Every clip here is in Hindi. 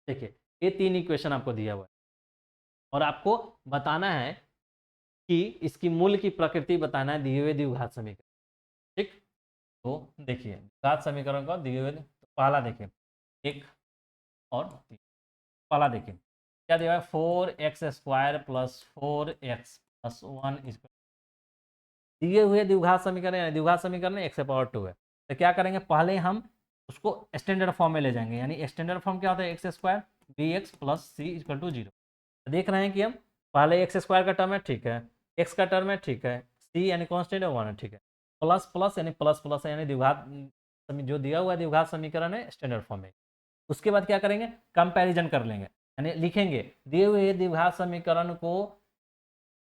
देखिए ये 3 इक्वेशन आपको दिया हुआ है और आपको बताना है कि इसकी मूल की प्रकृति बताना है दिए हुए द्विघात समीकरण। ठीक, तो देखिए द्विघात समीकरण का दिए हुए तो पहला देखिए 1 और 3। पहला देखिए क्या दिया है, 4x² प्लस 4x+1 दिए हुए द्विघात समीकरण, यानी द्विघात समीकरण x⁴ है। तो क्या करेंगे, पहले हम उसको स्टैंडर्ड फॉर्म में ले जाएंगे, यानी स्टैंडर्ड फॉर्म क्या होता है, x² bx plus C equal to 0। देख रहे हैं कि हम पहले x² का टर्म है, ठीक है, x का टर्म है, ठीक है, c यानी कॉन्स्टेंट है 1 है, ठीक है, प्लस प्लस यानी प्लस प्लस है, यानी द्विघात जो दिया हुआ द्विघात समीकरण है स्टैंडर्ड फॉर्म में। उसके बाद क्या करेंगे, कंपैरिजन कर लेंगे, यानी लिखेंगे दिए हुए द्विघात समीकरण को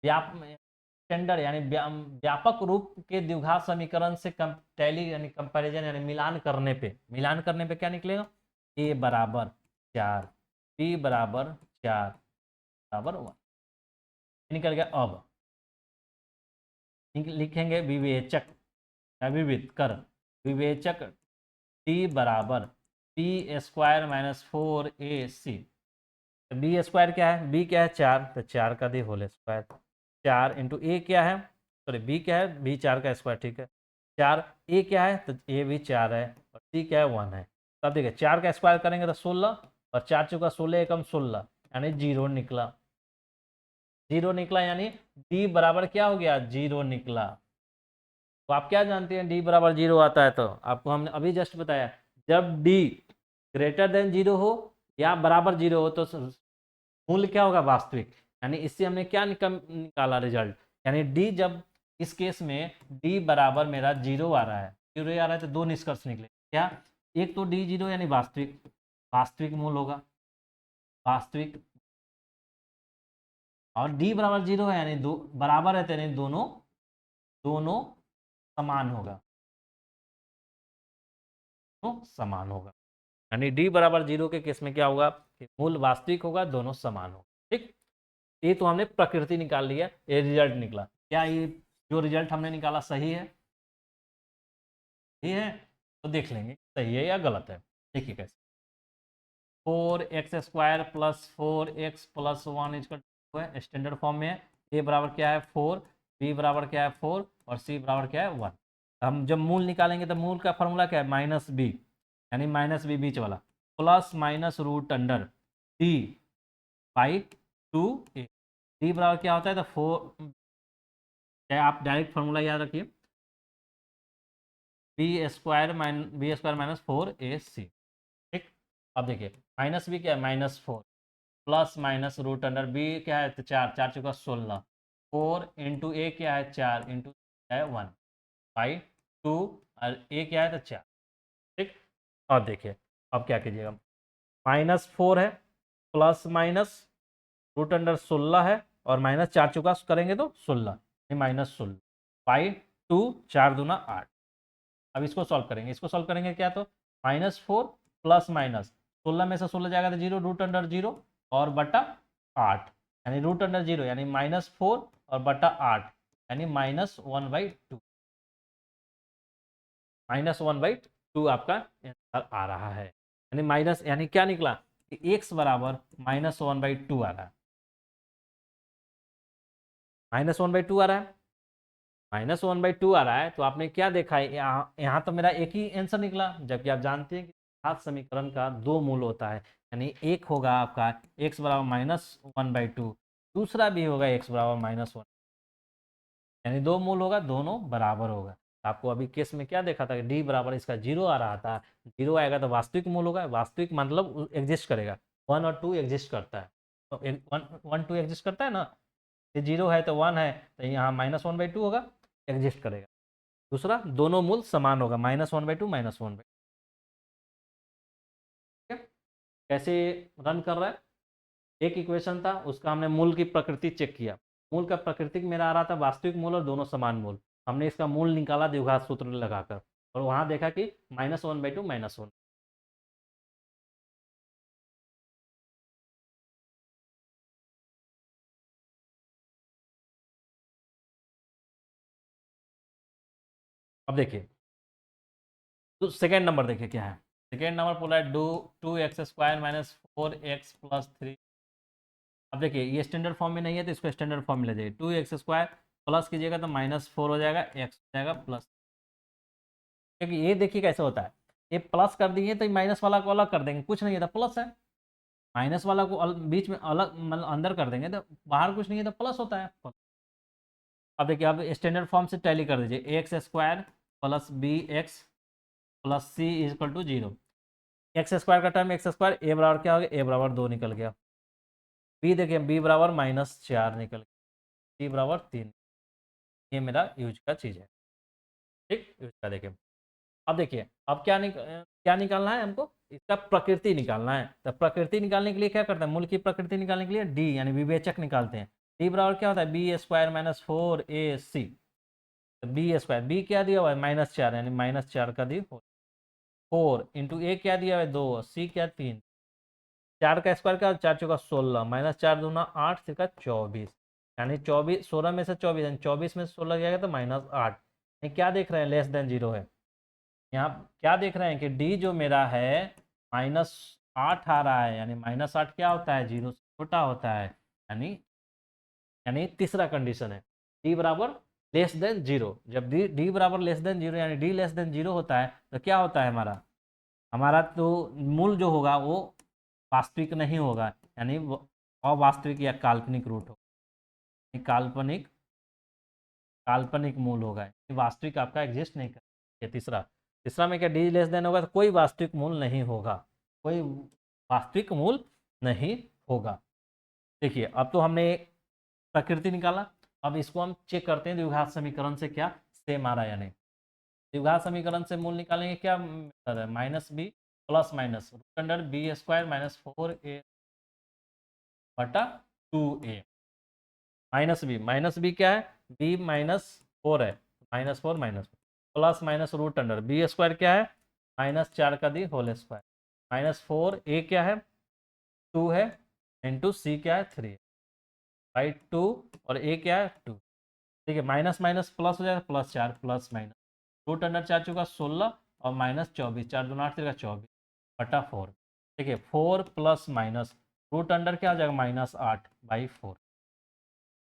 स्टैंडर्ड यानी व्यापक रूप के द्विघात समीकरण से टैली यानी कंपैरिजन यानी मिलान करने पे क्या निकलेगा, a बराबर 4 b बराबर 4 बराबर 1 निकल गया। अब लिखेंगे विवेचक या विविध कर, विवेचक t बराबर b² - 4ac। बी स्क्वायर क्या है, बी क्या है 4, तो 4 का दी होल स्क्वायर, 4 इंटू ए क्या है, सॉरी बी क्या है, बी 4 का स्क्वायर, ठीक है, 4 ए क्या है, तो ए भी 4 है और सी क्या है 1 है। तब देखिए 4 का स्क्वायर करेंगे तो 16 और 4 चौका 16 एकम 16 यानी 0 निकला, 0 निकला, यानी डी बराबर क्या हो गया, 0 निकला। तो आप क्या जानते हैं डी बराबर 0 आता है, तो आपको हमने अभी जस्ट बताया, जब डी ग्रेटर देन 0 हो या बराबर 0 हो तो मूल्य क्या होगा, वास्तविक। यानी इससे हमने क्या निकाला रिजल्ट, यानी डी जब इस केस में डी बराबर मेरा 0 आ रहा है, 0 आ रहा है, तो दो निष्कर्ष निकले क्या, एक तो डी 0 यानी वास्तविक, वास्तविक मूल होगा, वास्तविक, और डी बराबर 0 है यानी दो बराबर है, तो यानी दोनों दोनों समान होगा, तो समान होगा, यानी डी बराबर 0 के केस में क्या होगा, मूल वास्तविक होगा, दोनों समान होगा। ठीक, ये तो हमने प्रकृति निकाल लिया, ये रिजल्ट निकला, क्या ये जो रिजल्ट हमने निकाला सही है, सही है, तो देख लेंगे सही है या गलत है। देखिए कैसे, 4x² प्लस 4x+1 इक्वल है, स्टैंडर्ड फॉर्म में है, ए बराबर क्या है 4, बी बराबर क्या है 4 और सी बराबर क्या है 1। हम जब मूल निकालेंगे तो मूल का फॉर्मूला क्या है, माइनस बी, यानी माइनस बी बीच वाला, plus minus root under D by 2a। D बराबर क्या होता है, तो 4, चाहे आप डायरेक्ट फॉर्मूला याद रखिए, b² - 4ac। ठीक, अब देखिए माइनस बी क्या है, -4 plus minus root under B क्या है, तो 4, 4 चौका 16, 4 इंटू ए क्या है 4 इंटू है 1 बाई 2 और ए क्या है, तो 4। ठीक, अब देखिए अब क्या कीजिएगा, -4 है प्लस माइनस रूट अंडर 16 है और माइनस 4 चौका करेंगे तो 16, -16 बाई 2, 4 दूना 8। अब इसको सॉल्व करेंगे, इसको सॉल्व करेंगे क्या, तो -4 प्लस माइनस 16 में से 16 जाएगा तो 0, रूट अंडर 0 और बटा 8, यानी रूट अंडर 0 यानी -4 और बटा 8 यानी -1/2, -1/2 आपका आंसर आ रहा है, यानी माइनस यानी क्या निकला कि x बराबर -1/2 आ रहा है, -1/2 आ रहा है, -1/2 आ रहा है, तो आपने क्या देखा है, यहाँ तो मेरा एक ही आंसर निकला, जबकि आप जानते हैं कि घात समीकरण का दो मूल होता है, यानी एक होगा आपका x बराबर -1/2, दूसरा भी होगा x बराबर -1, यानी दो मूल होगा, दोनों बराबर होगा। आपको अभी केस में क्या देखा था कि डी बराबर इसका 0 आ रहा था, 0 आएगा तो वास्तविक मूल होगा, वास्तविक मतलब एग्जिस्ट करेगा, 1 और 2 एग्जिस्ट करता है, तो 1 2 एग्जिस्ट करता है ना, ये 0 है तो 1 है, तो यहाँ -1/2 होगा, एग्जिस्ट करेगा। दूसरा दोनों मूल समान होगा, -1/2 -1/2। ठीक है, कैसे रन कर रहा है, एक इक्वेशन था उसका हमने मूल की प्रकृति चेक किया, मूल का प्रकृति मेरा आ रहा था वास्तविक मूल और दोनों समान मूल, हमने इसका मूल निकाला द्विघात सूत्र लगाकर और वहां देखा कि -1/2 -1। अब देखिए तो सेकेंड नंबर देखिए क्या है, सेकेंड नंबर बोला है 2x² माइनस 4x प्लस 3। अब देखिए ये स्टैंडर्ड फॉर्म में नहीं है तो इसको स्टैंडर्ड फॉर्म में ले जाइए। 2x² प्लस कीजिएगा तो -4 हो जाएगा, x हो जाएगा प्लस। क्योंकि ये देखिए कैसे होता है, ये प्लस कर दिए तो माइनस वाला को अलग कर देंगे, कुछ नहीं है तो प्लस है। माइनस वाला को बीच में अलग मतलब अंदर कर देंगे तो बाहर कुछ नहीं है तो प्लस होता है। अब देखिए अब स्टैंडर्ड फॉर्म से टैली कर दीजिए, x² plus bx plus c equal to 0। x² का टर्म x², a बराबर क्या हो गया, a बराबर 2 निकल गया। b देखिए b बराबर -4 निकल गया, c बराबर 3। ये मेरा यूज का चीज़ है, ठीक। यूज का देखिए, अब देखिए अब क्या निकालना है हमको, इसका प्रकृति निकालना है। तो प्रकृति निकालने के लिए क्या करते हैं, मूल की प्रकृति निकालने के लिए डी यानी विवेचक निकालते हैं। डी बराबर क्या होता है, b² minus 4ac। b² b क्या दिया हुआ है -4 यानी -4 का दी 4 इंटू ए क्या दिया हुआ है 2, सी क्या 3। 4 का स्क्वायर का 4 चौका 16, -4 दूना 8 तिरका 24 यानी 24, 16 में से 24 यानी 24 में से 16 गया तो -8। क्या देख रहे हैं, लेस देन 0 है। यहाँ क्या देख रहे हैं कि डी जो मेरा है -8 आ रहा है, यानी -8 क्या होता है, 0 से छोटा होता है। यानी तीसरा कंडीशन है डी बराबर लेस देन 0। जब डी बराबर लेस देन 0 यानी डी लेस देन 0 होता है तो क्या होता है, हमारा हमारा तो मूल जो होगा वो वास्तविक नहीं होगा, यानी अवास्तविक या काल्पनिक रूट होगा, काल्पनिक काल्पनिक मूल होगा, वास्तविक आपका एग्जिस्ट नहीं कर। तीसरा तीसरा में क्या डी लेस देन होगा तो कोई वास्तविक मूल नहीं होगा, कोई वास्तविक मूल नहीं होगा। देखिए अब तो हमने प्रकृति निकाला, अब इसको हम चेक करते हैं द्विघात समीकरण से क्या सेम आ रहा है या नहीं। द्विघात समीकरण से मूल निकालेंगे, क्या मेथड है, -b plus minus b² minus 4a बटा 2a -b क्या है, b -4 है, -4 प्लस माइनस b² क्या है -4 का दी होल स्क्वायर -4 a क्या है 2 है इंटू सी क्या है 3 बाई 2 और a क्या है 2। ठीक है, माइनस माइनस प्लस हो जाएगा, +4 प्लस माइनस √4 चुका 16 और -24, 4 दूना 8 24 बटा 4। ठीक है, 4 प्लस माइनस √, क्या हो जाएगा -8/4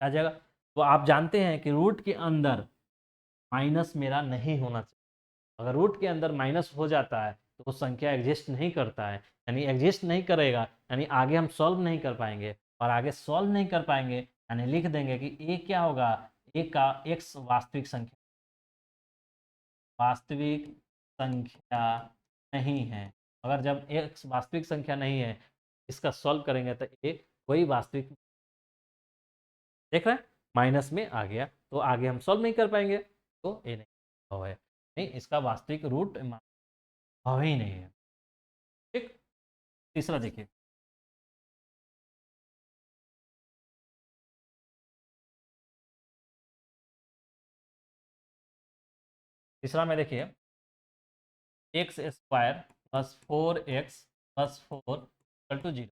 आ जाएगा। तो आप जानते हैं कि रूट के अंदर माइनस मेरा नहीं होना चाहिए। अगर रूट के अंदर माइनस हो जाता है तो वो संख्या एग्जिस्ट नहीं करता है, यानी एग्जिस्ट नहीं करेगा, यानी आगे हम सॉल्व नहीं कर पाएंगे, और आगे सॉल्व नहीं कर पाएंगे यानी लिख देंगे कि ए क्या होगा, ए का एक्स वास्तविक संख्या नहीं है। अगर जब एक्स वास्तविक संख्या नहीं है इसका सॉल्व करेंगे तो ए कोई वास्तविक, देख रहे हैं माइनस में आ गया तो आगे हम सॉल्व नहीं कर पाएंगे, तो ए नहीं संभव है, नहीं इसका वास्तविक रूट संभव ही नहीं है। ठीक, तीसरा देखिए, तीसरा में देखिए x² plus 4x plus 4 equal to 0।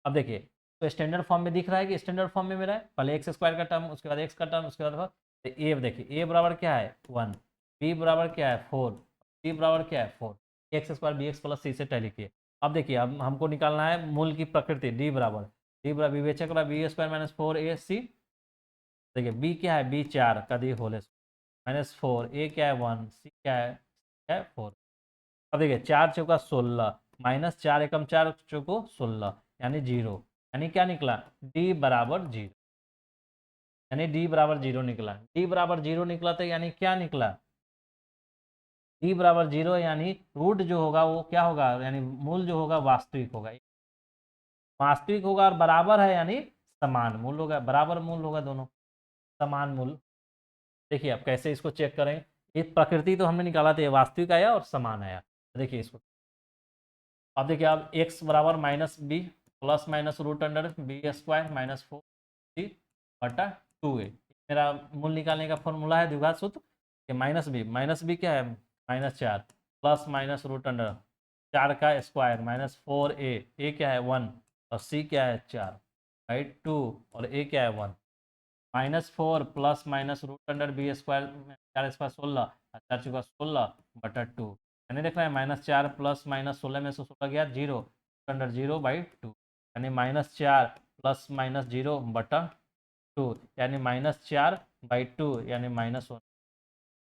अब देखिए तो स्टैंडर्ड फॉर्म में दिख रहा है कि स्टैंडर्ड फॉर्म में मेरा है, पहले x² का टर्म उसके बाद x का टर्म उसके बाद तो ए देखिए, a बराबर क्या है 1, b बराबर क्या है 4, c बराबर क्या है 4, x² bx प्लस c से टैली किए। अब देखिए अब हमको निकालना है मूल की प्रकृति, d बराबर विवेचक वाला b² माइनस 4ac। देखिए b क्या है, b 4 का दी होल -4, a क्या है 1, c क्या है 4। अब देखिए 4 चौका 16 -4 एकम 4 चौको 16 यानी 0, यानी क्या निकला d बराबर 0, यानी d बराबर 0 निकला। d बराबर 0 निकला तो यानी क्या निकला, d बराबर 0 यानी रूट जो होगा वो क्या होगा, यानी मूल जो होगा वास्तविक होगा, वास्तविक होगा और बराबर है यानी समान मूल होगा, बराबर मूल होगा दोनों, समान मूल। देखिए अब कैसे इसको चेक करें, ये प्रकृति तो हमने निकाला था, ये वास्तविक आया और समान आया। देखिए इसको, अब देखिए अब x बराबर -b plus minus √b² minus 4c बटा 2a, मेरा मूल निकालने का फॉर्मूला है द्विघात सूत्र कि -b क्या है -4 प्लस माइनस √, 4 का स्क्वायर -4a, a क्या है 1 और c क्या है 4/2 और a क्या है 1, -4 प्लस माइनस √b² 4 स्क्वायर 16 और 4 चौका 16 बटा 2 यानी देख रहे हैं -4 प्लस -16 में से 16 गया 0 अंडर 0/2, यानी -4 प्लस -0/2, यानी -4/2 यानी -1,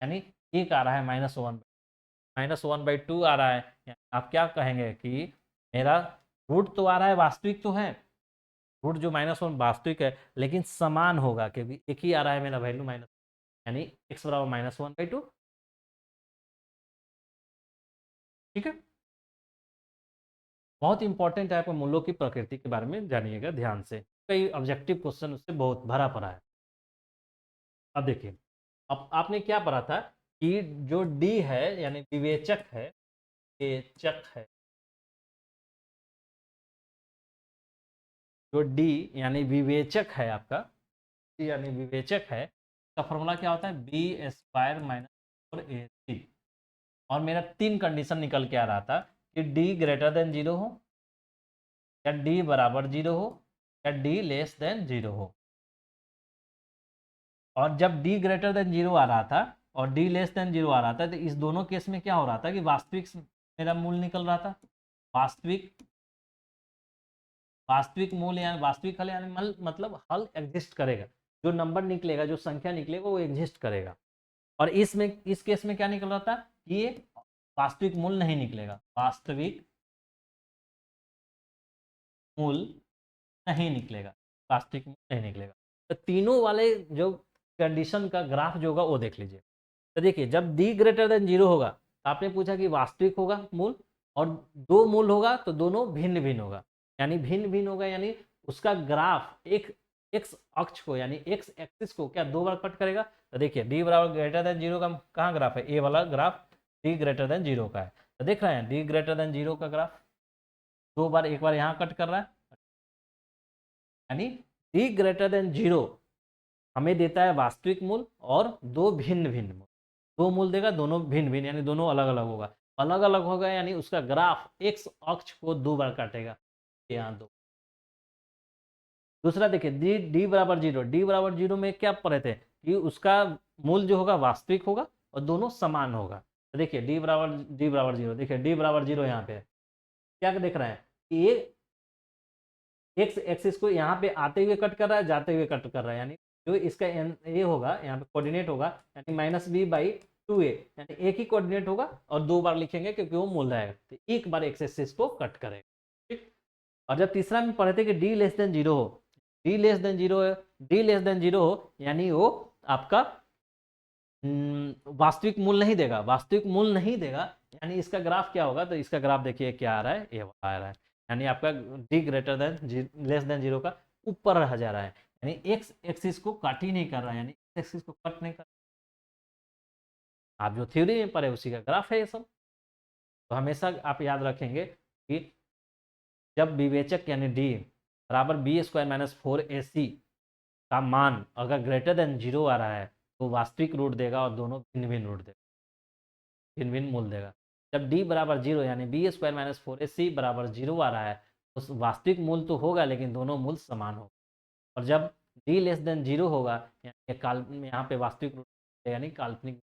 यानी एक आ रहा है -1/2 आ रहा है। यानी आप क्या कहेंगे कि मेरा रूट तो आ रहा है, वास्तविक तो है, रूट जो -1 वास्तविक है, लेकिन समान होगा क्योंकि एक ही आ रहा है मेरा वैल्यू माइनस, यानी x बराबर -1/2। ठीक है, बहुत इंपॉर्टेंट है, आपको मूलों की प्रकृति के बारे में जानिएगा ध्यान से, कई ऑब्जेक्टिव क्वेश्चन उससे बहुत भरा पड़ा है। अब देखिए, अब आपने क्या पढ़ा था कि जो डी है यानी विवेचक है, विवेचक है, जो डी यानी विवेचक है आपका, D यानी विवेचक है, का फॉर्मूला क्या होता है, B² माइनस 4AC। और मेरा 3 कंडीशन निकल के आ रहा था कि D ग्रेटर देन 0 हो, या D बराबर 0 हो, या D लेस देन 0 हो। और जब D ग्रेटर देन 0 आ रहा था और D लेस देन 0 आ रहा था, तो इस दोनों केस में क्या हो रहा था कि वास्तविक मेरा मूल निकल रहा था, वास्तविक वास्तविक मूल यानी वास्तविक हल, यानी मतलब हल एग्जिस्ट करेगा, जो नंबर निकलेगा, जो संख्या निकलेगा वो एग्जिस्ट करेगा। और इसमें इस केस में क्या निकल रहा था कि ये वास्तविक मूल नहीं निकलेगा, वास्तविक मूल नहीं निकलेगा, वास्तविक मूल नहीं निकलेगा। तो तीनों वाले जो कंडीशन का ग्राफ जो होगा वो देख लीजिए। तो देखिए, जब डी ग्रेटर देन 0 होगा तो आपने पूछा कि वास्तविक होगा मूल, और दो मूल होगा तो दोनों भिन्न भिन्न होगा, यानी भिन्न भिन्न होगा, यानी उसका ग्राफ एक एक्स अक्ष को यानी एक्स एक्सिस को क्या 2 बार कट करेगा। तो देखिए, डी बराबर ग्रेटर देन 0 का कहाँ ग्राफ है, ए वाला ग्राफ डी ग्रेटर देन 0 का है। तो देख रहे हैं डी ग्रेटर देन 0 का ग्राफ 2 बार, एक बार यहाँ कट कर रहा है, यानी डी ग्रेटर देन 0 हमें देता है वास्तविक मूल और दो भिन्न भिन्न मूल, दो मूल देगा, दोनों भिन्न भिन्न यानी दोनों अलग अलग होगा, अलग अलग होगा यानी उसका ग्राफ एक्स अक्ष को 2 बार काटेगा, यहाँ 2। दूसरा देखिए, डी डी बराबर 0, डी बराबर 0 में क्या पढ़े थे कि उसका मूल जो होगा वास्तविक होगा और दोनों समान होगा। तो देखिए डी बराबर 0, देखिए डी बराबर 0 यहाँ पे क्या देख रहे हैं कि ये एक्स एक्सिस को यहाँ पे आते हुए कट कर रहा है, जाते हुए कट कर रहा है, यानी जो इसका ये होगा यहाँ पे कोऑर्डिनेट होगा यानी -b/2a, यानी एक ही कोऑर्डिनेट होगा और 2 बार लिखेंगे क्योंकि वो मूल है, तो एक बार एक्स एक्सिस को कट करेगा। ठीक। और जब तीसरा में पढ़े थे कि डी लेस देन 0 हो, डी लेस देन 0 है, डी लेस देन 0 हो यानी वो आपका वास्तविक मूल नहीं देगा, वास्तविक मूल नहीं देगा, यानी इसका ग्राफ क्या होगा, तो इसका ग्राफ देखिए क्या आ रहा है, ये आ रहा है, यानी आपका D greater than less than 0 का ऊपर रह जा रहा है, यानी एक्स एक्सिस को कट ही नहीं कर रहा है, यानी एक्सिस को कट नहीं कर, आप जो थ्योरी में पढ़े उसी का ग्राफ है ये सब। तो हमेशा आप याद रखेंगे कि जब विवेचक यानी डी बराबर B² - 4AC का मान अगर ग्रेटर देन 0 आ रहा है तो वास्तविक रूट देगा और दोनों भिन्न भिन्न रूट देगा, भिन्न भिन्न मूल देगा। जब d बराबर 0 यानी B² - 4AC बराबर 0 आ रहा है तो वास्तविक मूल तो होगा लेकिन दोनों मूल समान होगा। और जब d लेस देन 0 होगा यानी यहाँ पे वास्तविक रूट यानी काल्पनिक,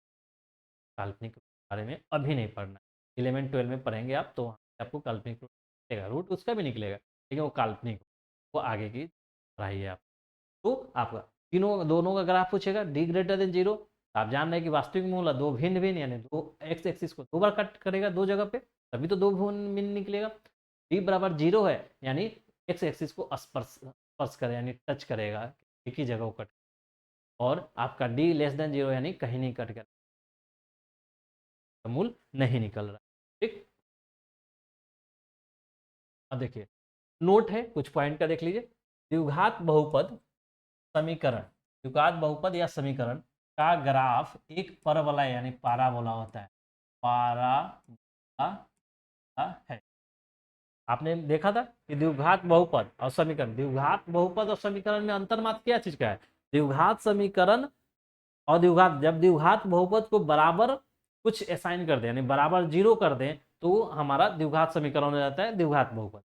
काल्पनिक रूट के बारे में अभी नहीं पढ़ना, 11-12 में पढ़ेंगे आप, तो आपको काल्पनिक रूट निकलेगा, रूट उसका भी निकलेगा लेकिन वो काल्पनिक, वो आगे की पढ़ाई है आप। तो आपका तीनों दोनों का ग्राफ पूछेगा डी ग्रेटर देन 0, आप जान रहे हैं कि वास्तविक मूल दो भिन्न भिन्न यानी दो एक्स एक्सिस को 2 बार कट करेगा 2 जगह पे, तभी तो 2 भिन्न भिन्न निकलेगा। डी बराबर 0 है यानी एक्स एक्सिस को स्पर्श स्पर्श करे यानी टच करेगा, एक ही जगह को कट, और आपका डी लेस देन 0 यानी कहीं नहीं कट कर, मूल नहीं निकल रहा। ठीक। अब देखिए नोट है कुछ पॉइंट का, देख लीजिए। द्विघात बहुपद समीकरण, द्विघात बहुपद या समीकरण का ग्राफ एक परवलय यानी पाराबोला होता है, पाराबोला है। आपने देखा था कि द्विघात बहुपद और समीकरण, द्विघात बहुपद और समीकरण में अंतर मात्र क्या चीज का है, द्विघात समीकरण और द्विघात, जब द्विघात बहुपद को बराबर कुछ असाइन कर दें यानी बराबर 0 कर दें तो हमारा द्विघात समीकरण हो जाता है द्विघात बहुपद,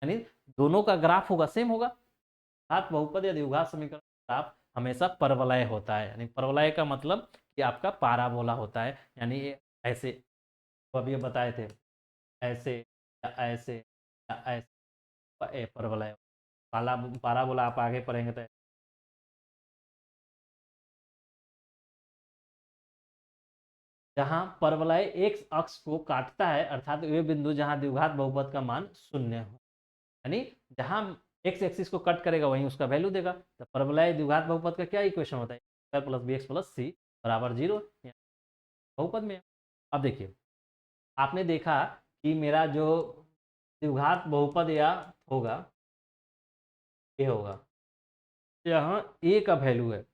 यानी दोनों का ग्राफ होगा सेम होगा। द्विघात बहुपद या द्विघात समीकरण का ग्राफ हमेशा परवलय होता है, यानी परवलय का मतलब कि आपका पाराबोला होता है, यानी ये ऐसे तो अभी ये बताए थे, ऐसे या ऐसे या ऐसे परवलय, पाराबोला आप आगे पढ़ेंगे तो जहां परवलय एक अक्ष को काटता है, अर्थात वे बिंदु जहां द्विघात बहुपद का मान शून्य हो, यानी जहां एक्स एक्सिस को कट करेगा वहीं उसका वैल्यू देगा। तो परवलय द्विघात बहुपद का क्या इक्वेशन होता है, square plus B X plus C बराबर 0, बहुपद में। अब देखिए, आपने देखा कि मेरा जो द्विघात बहुपद या होगा, ये होगा, यहाँ ए का वैल्यू है,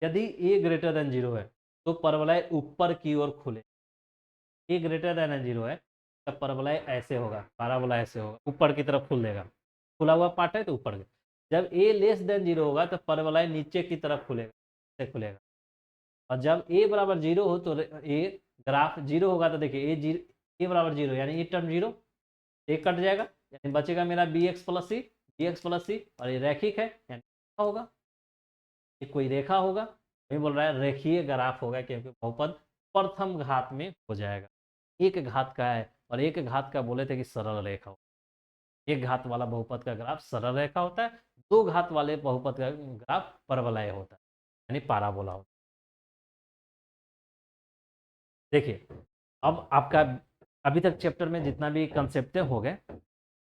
यदि ए ग्रेटर देन 0 है तो परवलय ऊपर की ओर खुले, ए ग्रेटर देन 0 है तब परवलय ऐसे होगा, पाराबोला ऐसे होगा, ऊपर की तरफ खुल देगा, खुला हुआ पार्ट है तो ऊपर के। जब ए लेस देन 0 होगा तो परवलय नीचे की तरफ खुलेगा, ऐसे खुलेगा। और जब ए बराबर 0 हो तो ए ग्राफ 0 होगा, तो देखिए ए बराबर 0 यानी ये टर्म 0, ए कट जाएगा, यानी बचेगा मेरा बी एक्स प्लस सी, और ये रैखिक है, यानी होगा ये कोई रेखा होगा, वही बोल रहा है रेखीय ग्राफ होगा, क्योंकि बहुपद प्रथम घात में हो जाएगा। एक घात का है, और एक घात का बोले थे कि सरल रेखा हो, एक घात वाला बहुपद का ग्राफ सरल रेखा होता है, दो घात वाले बहुपद का ग्राफ परवलय होता है, यानी पाराबोला होता है। देखिए, अब आपका अभी तक चैप्टर में जितना भी कंसेप्ट हो गए,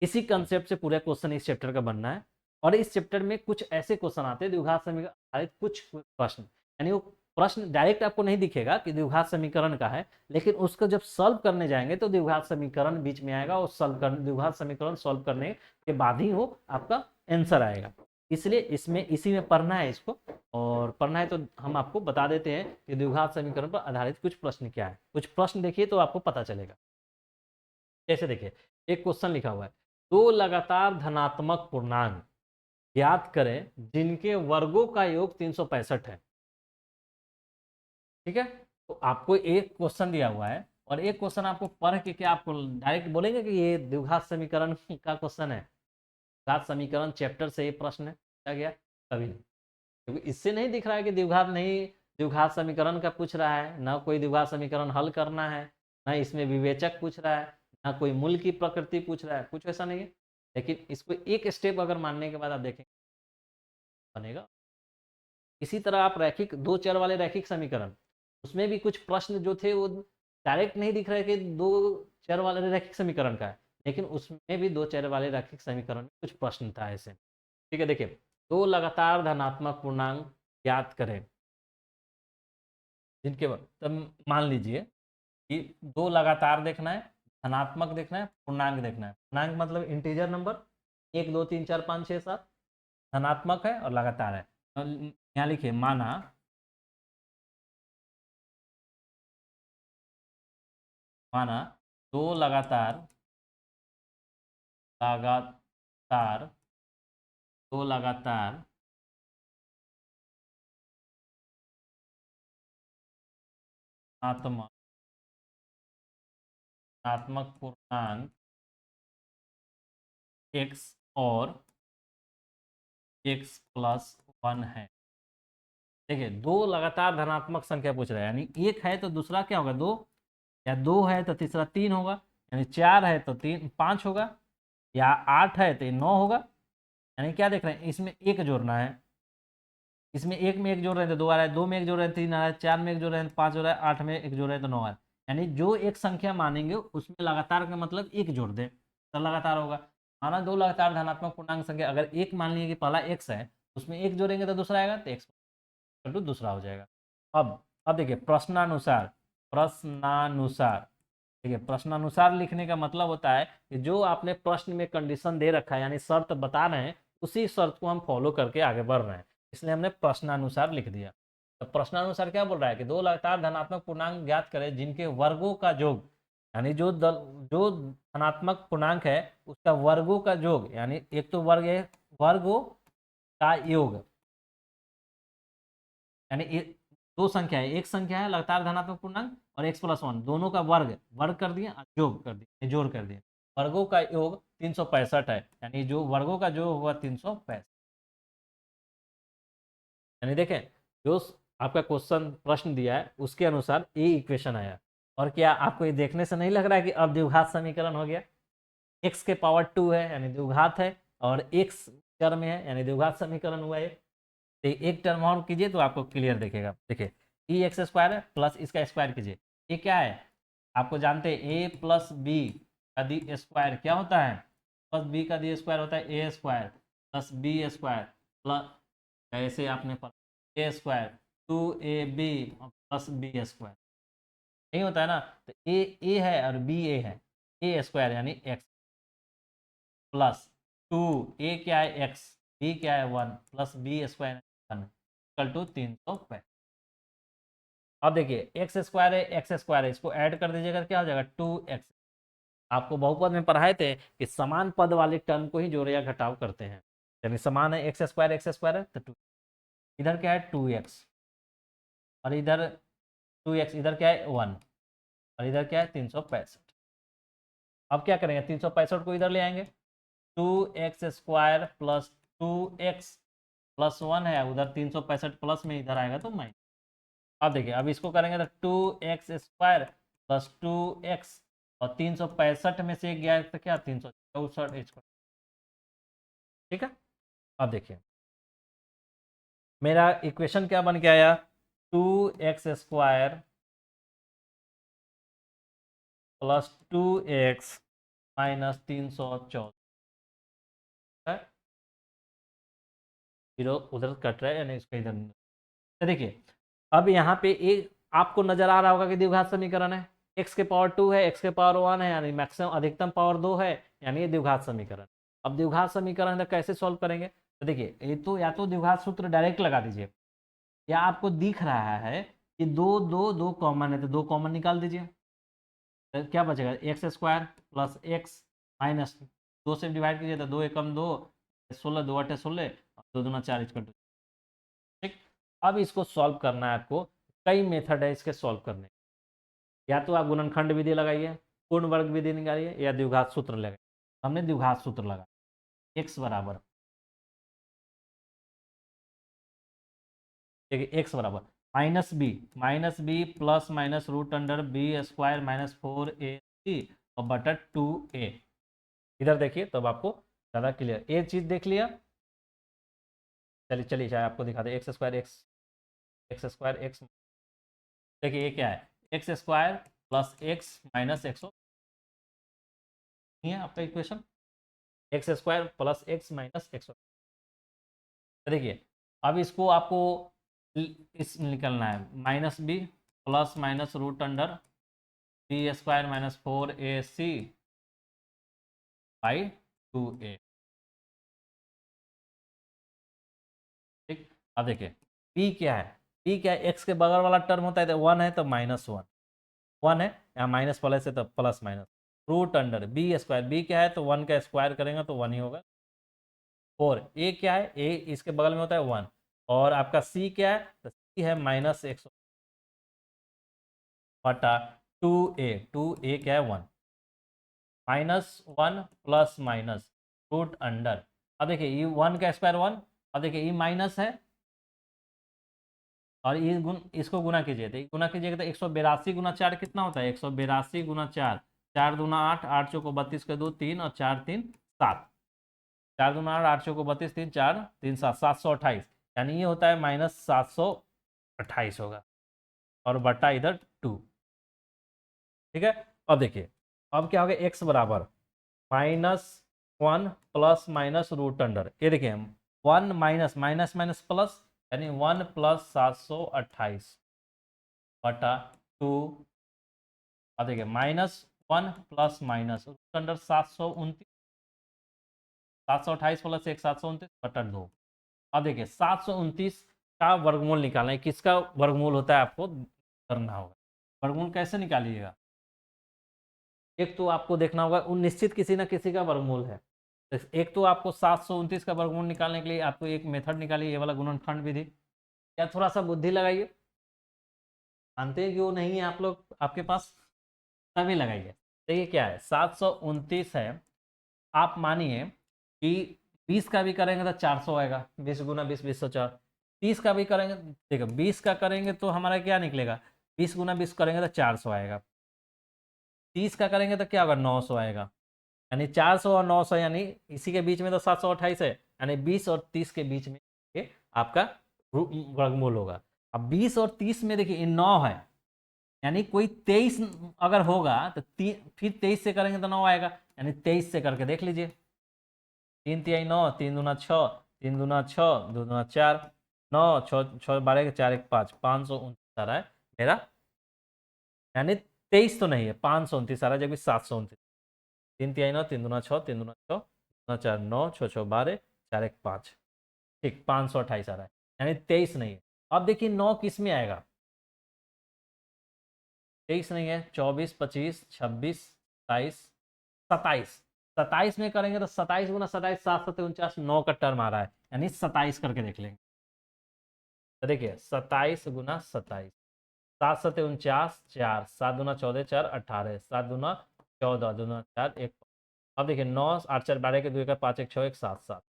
इसी कंसेप्ट से पूरा क्वेश्चन इस चैप्टर का बनना है। और इस चैप्टर में कुछ ऐसे क्वेश्चन आते हैं द्विघात समीकरण आधारित कुछ प्रश्न, यानी वो प्रश्न डायरेक्ट आपको नहीं दिखेगा कि द्विघात समीकरण का है, लेकिन उसको जब सॉल्व करने जाएंगे तो द्विघात समीकरण बीच में आएगा, और द्विघात समीकरण सॉल्व करने के बाद ही वो आपका आंसर आएगा। इसलिए इसमें इसी में पढ़ना है इसको, और पढ़ना है तो हम आपको बता देते हैं कि द्विघात समीकरण पर आधारित कुछ प्रश्न क्या है। कुछ प्रश्न देखिए तो आपको पता चलेगा। जैसे देखिए, एक क्वेश्चन लिखा हुआ है, दो लगातार धनात्मक पूर्णांक ज्ञात करें जिनके वर्गों का योग 365 है। ठीक है, तो आपको एक क्वेश्चन दिया हुआ है, और एक क्वेश्चन आपको पढ़ के क्या आपको डायरेक्ट बोलेंगे कि ये द्विघात समीकरण का क्वेश्चन है, द्विघात समीकरण चैप्टर से ये प्रश्न है क्या गया, कभी नहीं, क्योंकि इससे नहीं दिख रहा है कि द्विघात नहीं, द्विघात समीकरण का पूछ रहा है, ना कोई द्विघात समीकरण हल करना है, ना इसमें विवेचक पूछ रहा है, ना कोई मूल की प्रकृति पूछ रहा है, कुछ ऐसा नहीं है। लेकिन इसको एक स्टेप अगर मानने के बाद आप देखेंगे बनेगा। इसी तरह आप रैखिक दो चर वाले रैखिक समीकरण, उसमें भी कुछ प्रश्न जो थे वो डायरेक्ट नहीं दिख रहे कि दो चर वाले रैखिक समीकरण का है, लेकिन उसमें भी दो चर वाले रैखिक समीकरण में कुछ प्रश्न था ऐसे। ठीक है, देखिए, दो लगातार धनात्मक पूर्णांक ज्ञात करें जिनके तब मान लीजिए कि दो लगातार देखना है, धनात्मक देखना है, पूर्णांक देखना है। पूर्णांक मतलब इंटीजर नंबर 1 2 3 4 5 6 7, धनात्मक है और लगातार है। तो यहाँ लिखिए, माना दो लगातार दो लगातार धनात्मक धनात्मक पूर्णांक x और x प्लस 1 है। देखिए, दो लगातार धनात्मक संख्या पूछ रहा है, यानी एक है तो दूसरा क्या होगा, दो, या दो है तो तीसरा तीन होगा, यानी चार है तो तीन पाँच होगा, या आठ है तो ये 9 होगा। यानी क्या देख रहे हैं, इसमें एक जोड़ना है, इसमें एक में एक जोड़ रहे हैं तो दो आ रहा है, दो में एक जोड़ रहे हैं तीन आ रहा है, चार में एक जोड़ रहे हैं पाँच हो रहा है, आठ में एक जोड़ रहे हैं तो 9 आ रहा है। यानी जो एक संख्या मानेंगे उसमें लगातार का मतलब एक जोड़ दें तो लगातार होगा। माना दो लगातार धनात्मक पूर्णांक संख्या, अगर एक मान लीजिए कि पहला एक्स है, उसमें एक जोड़ेंगे तो दूसरा आएगा, तो एक्स दूसरा हो जाएगा। अब देखिए, प्रश्नानुसार देखिए, प्रश्नानुसार लिखने का मतलब होता है कि जो आपने प्रश्न में कंडीशन दे रखा है, यानी शर्त बता रहे हैं, उसी शर्त को हम फॉलो करके आगे बढ़ रहे हैं, इसलिए हमने प्रश्नानुसार लिख दिया। तो प्रश्नानुसार क्या बोल रहा है कि दो लगातार धनात्मक पूर्णांक ज्ञात करें जिनके वर्गों का योग, यानी जो धनात्मक पूर्णांक है उसका वर्गों का योग, यानी एक तो वर्ग है, वर्गों का योग, यानी दो संख्या है, एक संख्या है लगातार धनात्मक पूर्णांक और x प्लस 1, दोनों का वर्ग वर्ग कर दिए, योग कर दिए, जोड़ कर दिए, वर्गों का योग 365 है, यानी जो वर्गों का जो हुआ 365। यानी देखें, जो आपका क्वेश्चन प्रश्न दिया है उसके अनुसार ये इक्वेशन आया। और क्या आपको ये देखने से नहीं लग रहा है कि अब द्विघात समीकरण हो गया? x के पावर 2 है यानी द्विघात है, और x चर में है यानी द्विघात समीकरण हुआ है। तो एक टर्म और कीजिए तो आपको क्लियर दिखेगा। देखिए ई एक्स स्क्वायर है प्लस इसका स्क्वायर कीजिए, ये क्या है? आपको जानते हैं ए प्लस बी का दी स्क्वायर क्या होता है? प्लस बी का दी स्क्वायर होता है A square plus B square plus, ऐसे आपने पढ़ा A square 2ab plus B square, नहीं होता है ना? तो ए है और बी ए है, ए स्क्वायर यानी एक्स प्लस 2, ए क्या है एक्स, बी क्या है 1 plus B square 1 equal to 365। अब देखिए एक्स स्क्वायर है एक्स स्क्वायर है, इसको ऐड कर दीजिएगा क्या हो जाएगा 2x। आपको बहुपद में पढ़ाए थे कि समान पद वाले टर्म को ही जोड़ या घटाव करते हैं, यानी समान है एक्स स्क्वायर है तो 2, इधर क्या है 2x और इधर 2x, इधर क्या है 1 और इधर क्या है 365। अब क्या करेंगे 365 को इधर ले आएंगे, 2x square plus 2x plus 1 है, उधर 365 प्लस में इधर आएगा तो माइनस। अब देखिए अब इसको करेंगे तो 2x स्क्वायर प्लस 2x और 365 में से गया तो क्या 364। ठीक है, अब देखिए मेरा इक्वेशन क्या बन के आया 2x square plus 2x minus 314, zero उधर कट रहा है यानी इसका इधर। तो देखिए अब यहाँ पे एक आपको नजर आ रहा होगा कि द्विघात समीकरण है, x के पावर 2 है x के पावर 1 है यानी मैक्सिमम अधिकतम पावर 2 है, यानी ये द्विघात समीकरण। अब द्विघात समीकरण कैसे सॉल्व करेंगे? तो देखिए ये तो या तो द्विघात सूत्र डायरेक्ट लगा दीजिए, या आपको दिख रहा है कि दो दो दो कॉमन है तो दो कॉमन निकाल दीजिए, तो क्या बचेगा x square plus X minus 2 से डिवाइड कीजिए तो 2 एकम 2, 16 2 8 16 2 दूना 4 इक्वल टू। ठीक, अब इसको सॉल्व करना है आपको, कई मेथड है इसके सॉल्व करने, या तो आप गुणनखंड विधि लगाइए, पूर्ण वर्ग विधि निकालिए, या द्विघात सूत्र लगाइए। हमने द्विघात सूत्र लगा, x बराबर, देखिए x बराबर minus B plus minus root under B square minus 4ac और बटा 2a। इधर देखिए तब आपको ज़्यादा क्लियर, एक चीज़ देख लिया। चलिए चलिए चाहे आपको दिखा दे एक्स स्क्वायर एक्स, देखिए ये क्या है X square plus X minus X है आपका equation, X square plus X minus X. देखिए अब इसको आपको इस निकलना है minus B plus minus root under B square minus 4ac by 2a। ठीक, अब देखिए p क्या है, p क्या है, x के बगल वाला टर्म होता है तो 1 है तो माइनस 1, 1 है यहाँ माइनस प्लस है तो plus minus, root under B square, B क्या है तो 1 का स्क्वायर करेंगे तो 1 ही होगा, 4 ए क्या है ए इसके बगल में होता है 1, और आपका सी क्या है तो सी है माइनस 100 बटा 2a क्या है 1 minus 1 plus minus root under. अब देखिए ये 1 का स्क्वायर 1, अब देखिए ये माइनस है और ये इसको गुना कीजिए तो गुना कीजिएगा तो 182 गुना 4 कितना होता है 182 गुना 4, 4 दूना 8, 8 चौको 32 के 2 3 और 4 3 7, 4 दूना 8, 8 चौको 32 3 4 3 7 728, यानी ये होता है माइनस 728 होगा और बटा इधर 2। ठीक है, अब देखिए अब क्या हो गया x बराबर -1 प्लस माइनस रूट अंडर, ये देखिए 1 माइनस माइनस माइनस प्लस यानी 1 प्लस 728 बटा 2। अब देखिए -1 plus minus root under 729, 728 plus 1 729 बटा 2। अब देखिए 729 का वर्गमूल निकालना है, किसका वर्गमूल होता है आपको करना होगा। वर्गमूल कैसे निकालिएगा, एक तो आपको देखना होगा निश्चित किसी ना किसी का वर्गमूल है, तो एक तो आपको 729 का वर्गमूल निकालने के लिए आपको एक मेथड निकालिए, ये वाला गुणनखंड विधि, या थोड़ा सा बुद्धि लगाइए, मानते हैं कि वो नहीं है आप लोग आपके पास, तभी लगाइए। देखिए क्या है 729 है, आप मानिए कि 20 का भी करेंगे तो 400 आएगा, 20 गुना 20 20 104, 30 का भी करेंगे, देखो 20 का करेंगे तो हमारा क्या निकलेगा, 20 गुना 20 करेंगे तो 400 आएगा। 30 का करेंगे तो क्या होगा, 900 आएगा। यानी 400 और 900, यानी इसी के बीच में तो 728 है, यानी 20 और 30 के बीच में ये आपका वर्गमूल होगा। अब 20 और 30 में देखिए 9 है, यानी कोई 23 अगर होगा तो फिर 23 से करेंगे तो 9 आएगा, यानी 23 से करके देख लीजिए। 3 तिहाई 9, 3 दूना 6, 3 दूना 6, 2 दूना 4, 9, 6 12 4 1 5, 529 आ रहा है मेरा, यानी 23 तो नहीं है, 529 आ रहा है, जबकि 729। 3 तिहाई 9, 3 दूना 6, 3 दूना 6, 2 4 9, 6 6 12, 4 1 5, ठीक 528 आ रहा है, यानी 23 नहीं है। अब देखिए 9 किस में आएगा, 23 नहीं है, 24 25 26 27 27, 27 में करेंगे तो 27 गुना 27, 7 7 49, 9 का टर्म आ रहा है, यानी 27 करके देख लेंगे। तो देखिए 27 गुना 27, 7 7 49, 4 7 दूना 14 4 18, 7 दूना 14, दूना 4 1। अब देखिए 9 8 4 12 के 2 का 5 1 6 1 7 7,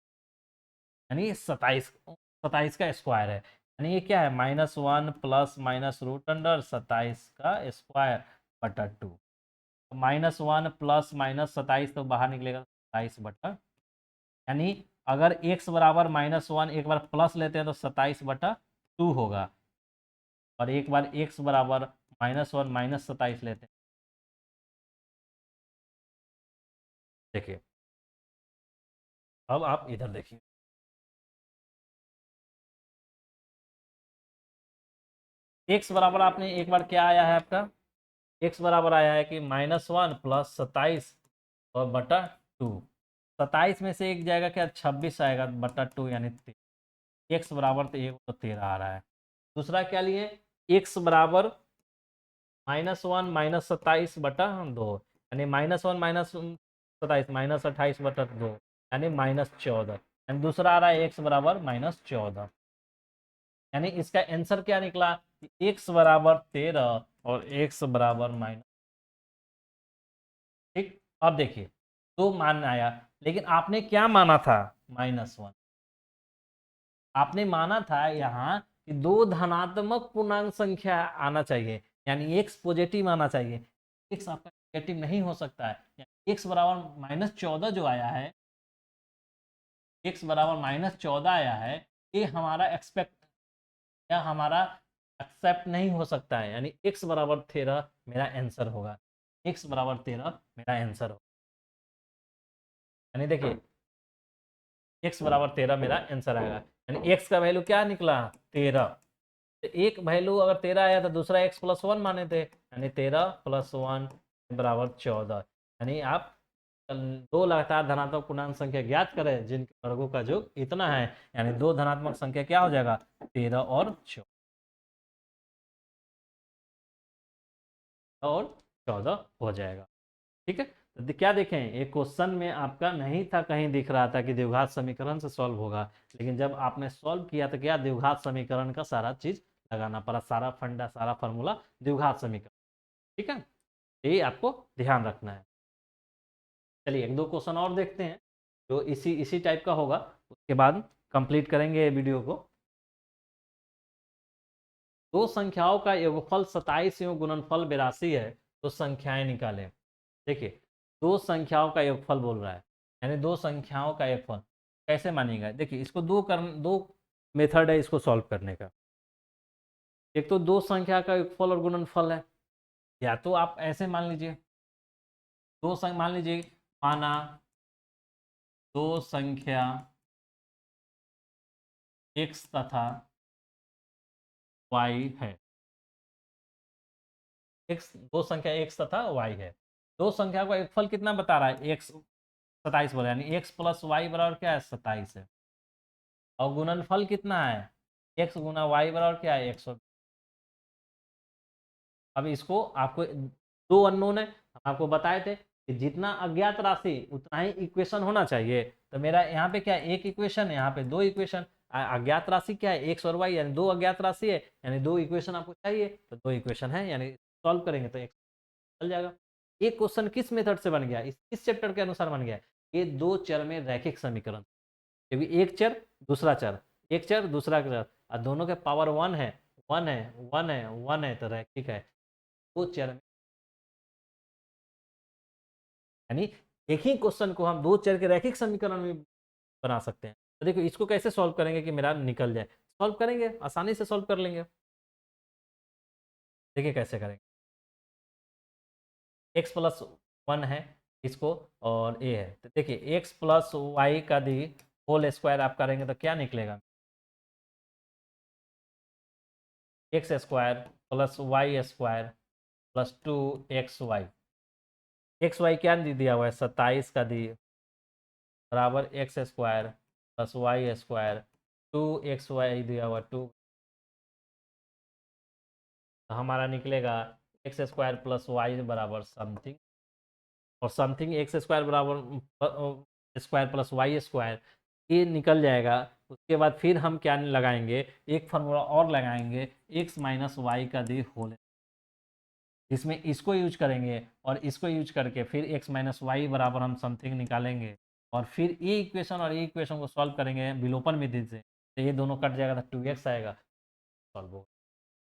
यानी 27 का स्क्वायर है, यानी ये क्या है, -1 प्लस माइनस रूट अंडर 27 का स्क्वायर बटा 2। -1 प्लस माइनस 27 तो बाहर निकलेगा 27 बटा, यानी अगर x बराबर -1 एक बार प्लस लेते हैं तो 27 बटा 2 होगा, और एक बार x बराबर -1 माइनस 27 लेते हैं, देखिए अब आप इधर देखिए, x बराबर आपने एक बार क्या आया है आपका, x बराबर आया है कि -1 प्लस 27 और बटा 2, 27 में से एक जाएगा क्या, 26 आएगा बटा 2, यानी x बराबर तो 1 तो 13 आ रहा है। दूसरा क्या लिए, x बराबर -1 माइनस 27 बटा 2, यानी -1 माइनस 27 -28 बटा 2, यानी -14, यानी दूसरा आ रहा है x बराबर -14, यानी इसका आंसर क्या निकला, x बराबर 13 और x बराबर माइनस। ठीक, अब देखिए दो मान आया, लेकिन आपने क्या माना था, -1, आपने माना था यहाँ कि दो धनात्मक पूर्णांक संख्या आना चाहिए, यानी x पॉजिटिव आना चाहिए, x आपका नेगेटिव नहीं हो सकता है, x बराबर -14 जो आया है, x बराबर -14 आया है, ये हमारा एक्सपेक्ट या हमारा एक्सेप्ट नहीं हो सकता है, यानी x बराबर 13 मेरा आंसर होगा, x बराबर 13 मेरा आंसर होगा, यानी देखिए x बराबर 13 मेरा आंसर आएगा, यानी x का वैल्यू क्या निकला, 13। तो एक वैल्यू अगर 13 आया तो दूसरा x प्लस 1 माने थे, यानी 13 प्लस 1 बराबर 14, यानी आप दो लगातार धनात्मक पूर्णांक संख्या ज्ञात करें जिनके वर्गों का योग इतना है, यानी दो धनात्मक संख्या क्या हो जाएगा, 13 और 14 हो जाएगा। ठीक है, तो क्या देखें, एक क्वेश्चन में आपका नहीं था, कहीं दिख रहा था कि द्विघात समीकरण से सॉल्व होगा, लेकिन जब आपने सॉल्व किया तो क्या, द्विघात समीकरण का सारा चीज लगाना पड़ा, सारा फंडा सारा फॉर्मूला द्विघात समीकरण। ठीक है, ये आपको ध्यान रखना है। चलिए एक दो क्वेश्चन और देखते हैं जो इसी इसी टाइप का होगा, उसके बाद कंप्लीट करेंगे वीडियो को। दो संख्याओं का योगफल 27 एवं गुणनफल 82 है, तो संख्याएं निकालें। देखिए दो संख्याओं का योगफल बोल रहा है, यानी दो संख्याओं का योगफल कैसे मानेगा, देखिए इसको दो मेथड है इसको सॉल्व करने का। एक तो दो संख्या का योगफल और गुणनफल है, या तो आप ऐसे मान लीजिए, दो संख्या मान लीजिए, माना दो संख्या x तथा y है, x दो संख्या x तथा y है, दो संख्या का योगफल कितना बता रहा है, x 27 बोला, यानी x प्लस वाई बराबर क्या है, 27 है, और गुणनफल कितना है, x गुना वाई बराबर क्या है, 100। अब इसको आपको दो अननोन है, हम आपको बताए थे कि जितना अज्ञात राशि उतना ही इक्वेशन होना चाहिए, तो मेरा यहाँ पे क्या है, एक इक्वेशन है, यहाँ पे दो इक्वेशन, अज्ञात राशि क्या है, एक्स और वाई, यानी दो अज्ञात राशि है, यानी दो इक्वेशन आपको चाहिए, तो दो इक्वेशन है, यानी सॉल्व करेंगे तो एक चल जाएगा। एक क्वेश्चन किस मेथड से बन गया, इस चैप्टर के अनुसार बन गया, ये दो चर में रैखिक समीकरण, क्योंकि एक चर दूसरा चर, एक चर दूसरा चर, और दोनों के पावर 1 है, 1 है, 1 है, 1 है, तो रैखिक है। दो चर में, यानी एक ही क्वेश्चन को हम दो चर के रैखिक समीकरण में बना सकते हैं। तो देखो इसको कैसे सॉल्व करेंगे कि मेरा निकल जाए, सॉल्व करेंगे, आसानी से सॉल्व कर लेंगे। देखिए कैसे करेंगे, x प्लस 1 है इसको और a है, तो देखिए x प्लस वाई का दी होल स्क्वायर आप करेंगे तो क्या निकलेगा, X square plus Y square plus 2xy। X Y क्या दिया हुआ है, 27 का दी बराबर X square plus Y square 2xy दिया हुआ 2, तो हमारा निकलेगा एक्स स्क्वायर प्लस वाई बराबर समथिंग, और समथिंग एक्स स्क्वायर बराबर स्क्वायर प्लस वाई स्क्वायर, ये निकल जाएगा। उसके बाद फिर हम क्या लगाएंगे, एक फार्मूला और लगाएंगे, एक्स माइनस वाई का दी होल, जिसमें इसको यूज करेंगे और इसको यूज करके फिर एक्स माइनस वाई बराबर हम समथिंग निकालेंगे, और फिर ये इक्वेशन और ये इक्वेशन को सॉल्व करेंगे विलोपन विधि से, तो ये दोनों कट जाएगा तो 2x आएगा, सॉल्व होगा।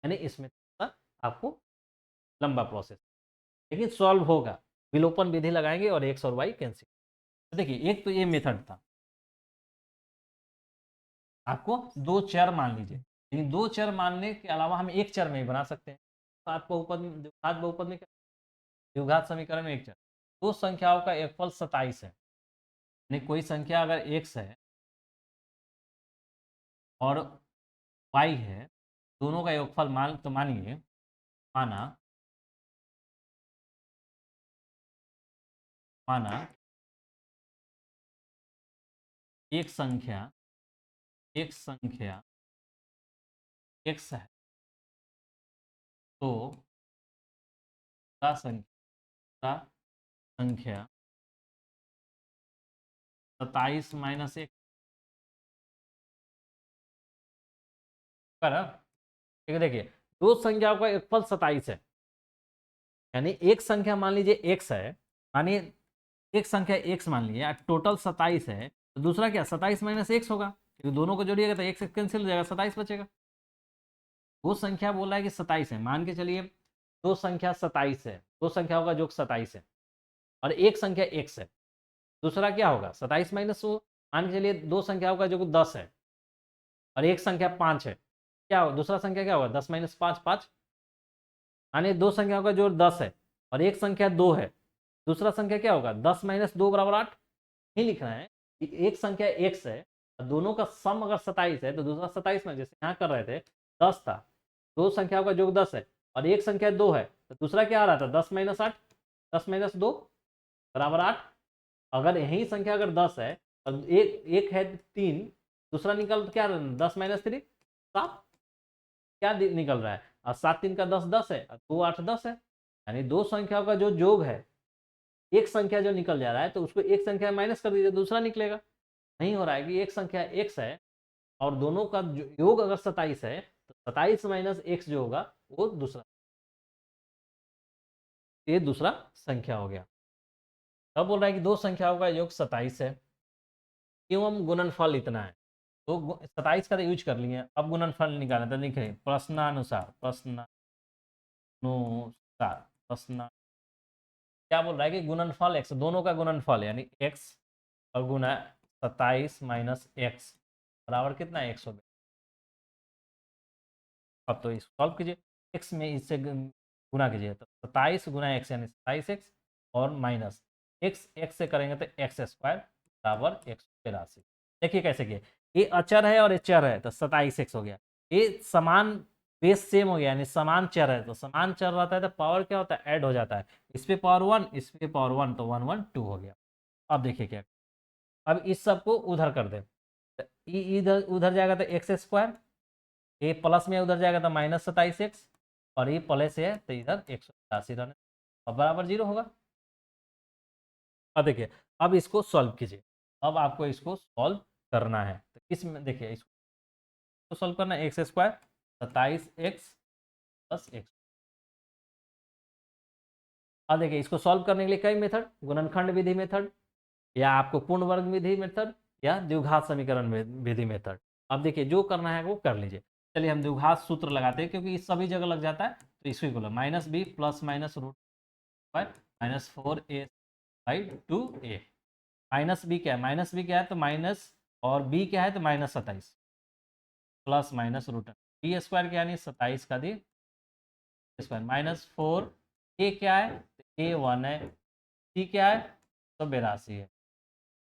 यानी इसमें आपको लंबा प्रोसेस, लेकिन सॉल्व होगा। विलोपन विधि लगाएंगे और एक्स और वाई कैंसिल। तो देखिए एक तो ये मेथड था, आपको दो चर मान लीजिए, लेकिन दो चर मानने के अलावा हम एक चर में ही बना सकते हैं। सात बहुपद में, द्विघात बहुपद में क्या, द्विघात समीकरण में एक चर, दो संख्याओं का योगफल 27 है, यानी कोई संख्या अगर x है और y है, दोनों का योगफल मान, तो मानिए माना माना एक संख्या x है, तो संख्या 27 माइनस एक कर, ठीक है। देखिए दो संख्याओं का योगफल 27 है, यानी एक संख्या मान लीजिए x है, मानिए एक संख्या x मान लीजिए, टोटल 27 है, तो दूसरा क्या 27 माइनस एक्स होगा, क्योंकि दोनों को जोड़िएगा तो x कैंसिल हो जाएगा, 27 बचेगा। वो संख्या बोल रहा है कि 27 है, मान के चलिए दो संख्या 27 है, दो संख्याओं का योग 27 है, और एक संख्या x है, दूसरा क्या होगा 27 माइनस वो, मान के चलिए दो संख्याओं का योग 10 है और एक संख्या 5 है, क्या होगा दूसरा संख्या क्या होगा 10 माइनस 5 5, यानी दो संख्याओं का जोड़ 10 है और एक संख्या 2 है, दूसरा संख्या क्या होगा 10 माइनस 2 बराबर 8। नहीं लिखना है कि एक संख्या x है और दोनों का सम अगर 27 है तो दूसरा 27 में, जैसे यहाँ कर रहे थे 10 था, दो संख्याओं का योग 10 है और एक संख्या 2 है, तो दूसरा क्या आ रहा था 10 माइनस 8, 10 माइनस 2 बराबर 8। अगर यही संख्या अगर 10 है और एक है 3, दूसरा निकल क्या 10 माइनस 3 7, क्या निकल रहा है, और 7 3 का 10 10 है और 2 8 10 है, यानी दो संख्याओं का जो योग है, एक संख्या जो निकल जा रहा है तो उसको एक संख्या माइनस कर दीजिए, दूसरा निकलेगा। नहीं हो रहा है कि एक संख्या x है और दोनों का योग अगर 27 है तो 27 माइनस एक्स जो होगा वो दूसरा, ये दूसरा संख्या हो गया। अब बोल रहा है कि दो संख्याओं का योग 27 है, क्यों हम गुणनफल इतना है, तो 27 का तो यूज कर लिए, अब गुणनफल निकालना तो लिखे प्रश्न क्या बोल रहा है कि गुणनफल x, दोनों का गुणनफल यानी x और गुना 27 माइनस एक्स बराबर कितना x हो गया। अब तो इसको सॉल्व कीजिए, x में इससे गुना कीजिए तो 27 गुना x यानी 27x और माइनस x से करेंगे तो एक्स स्क्वायर बराबर 182। देखिए कैसे किए, ये अचर है और ये चर है तो 27x हो गया, ये समान बेस सेम हो गया, यानी समान चर है, तो समान चर रहता है तो पावर क्या होता है ऐड हो जाता है, इस पे पावर 1 इस पे पावर 1 तो 1 1 2 हो गया। अब देखिए क्या, अब इस सब को उधर कर दे, तो इधर उधर जाएगा तो एक्स स्क्वायर, ये प्लस में उधर जाएगा तो माइनस 27x, और ये प्लस है तो इधर 182 रहने, अब बराबर 0 होगा। अब देखिए अब इसको सॉल्व कीजिए, अब आपको इसको सॉल्व करना है, तो किस में देखिए इसको सॉल्व करना है, X square 27x plus x. अब देखिए इसको सॉल्व करने के लिए कई मेथड, गुणनखंड विधि मेथड, या आपको पूर्ण वर्ग विधि मेथड, या द्विघात समीकरण विधि मेथड। अब देखिए जो करना है वो कर लीजिए। चलिए हम द्विघात सूत्र लगाते हैं, क्योंकि इस सभी जगह लग जाता है, तो इसको को minus B plus minus root minus 4a by 2a। Minus B क्या है, माइनस बी क्या है, तो माइनस, और बी क्या है, तो minus 27 plus minus root B square क्या है, 27 का दी स्क्वायर माइनस 4 ए क्या है, ए 1 है, सी क्या है, तो 82 है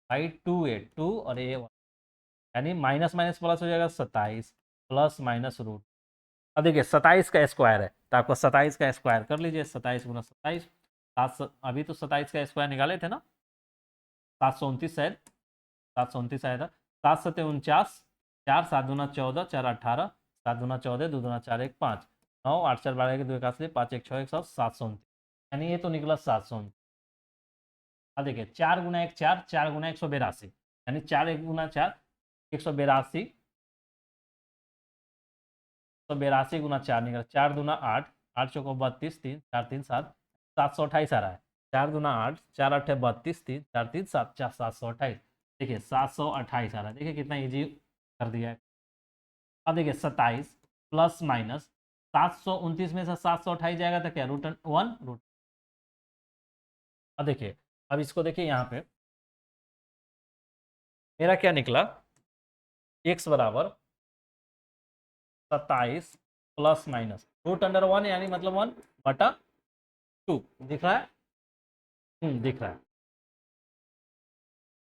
बाई 2a 2 और a 1, यानी माइनस माइनस प्लस हो जाएगा 27 प्लस माइनस रूट। अब देखिए 27 का स्क्वायर है, तो आपको 27 का स्क्वायर कर लीजिए, 27 गुना 27 अभी तो 27 का स्क्वायर निकाले थे ना, 729 शायद, 729 आया था, 7 सत्ते 49, 4 7 दूना 14, 4 18, 7 दूना 14, 2 दूना 4 1 5, 9 8 4 12 के 2 इक्यासी 5 1 6 1 7 729, यानी ये तो निकला 729। अब देखिए 4 गुना 1 4, 4 गुना 182, यानी 4 1 गुना 4 182, 182 गुना 4 निकला 4 दूना 8, 8 चौको 32, 3 4 3 7, 728 आ रहा है, 4 दूना 8, 4 8 32, 3 4 3 7 4 728, देखिए 728 आ रहा है, देखिए कितना इजी कर दिया है। अब देखिए 27 प्लस माइनस 729 में से 728 जाएगा तो क्या रूट 1 रूट। अब देखिए, अब इसको देखिए यहाँ पे मेरा क्या निकला, x बराबर 27 प्लस माइनस रूट अंडर 1, यानी मतलब 1 बटा 2, दिख रहा है, दिख रहा है,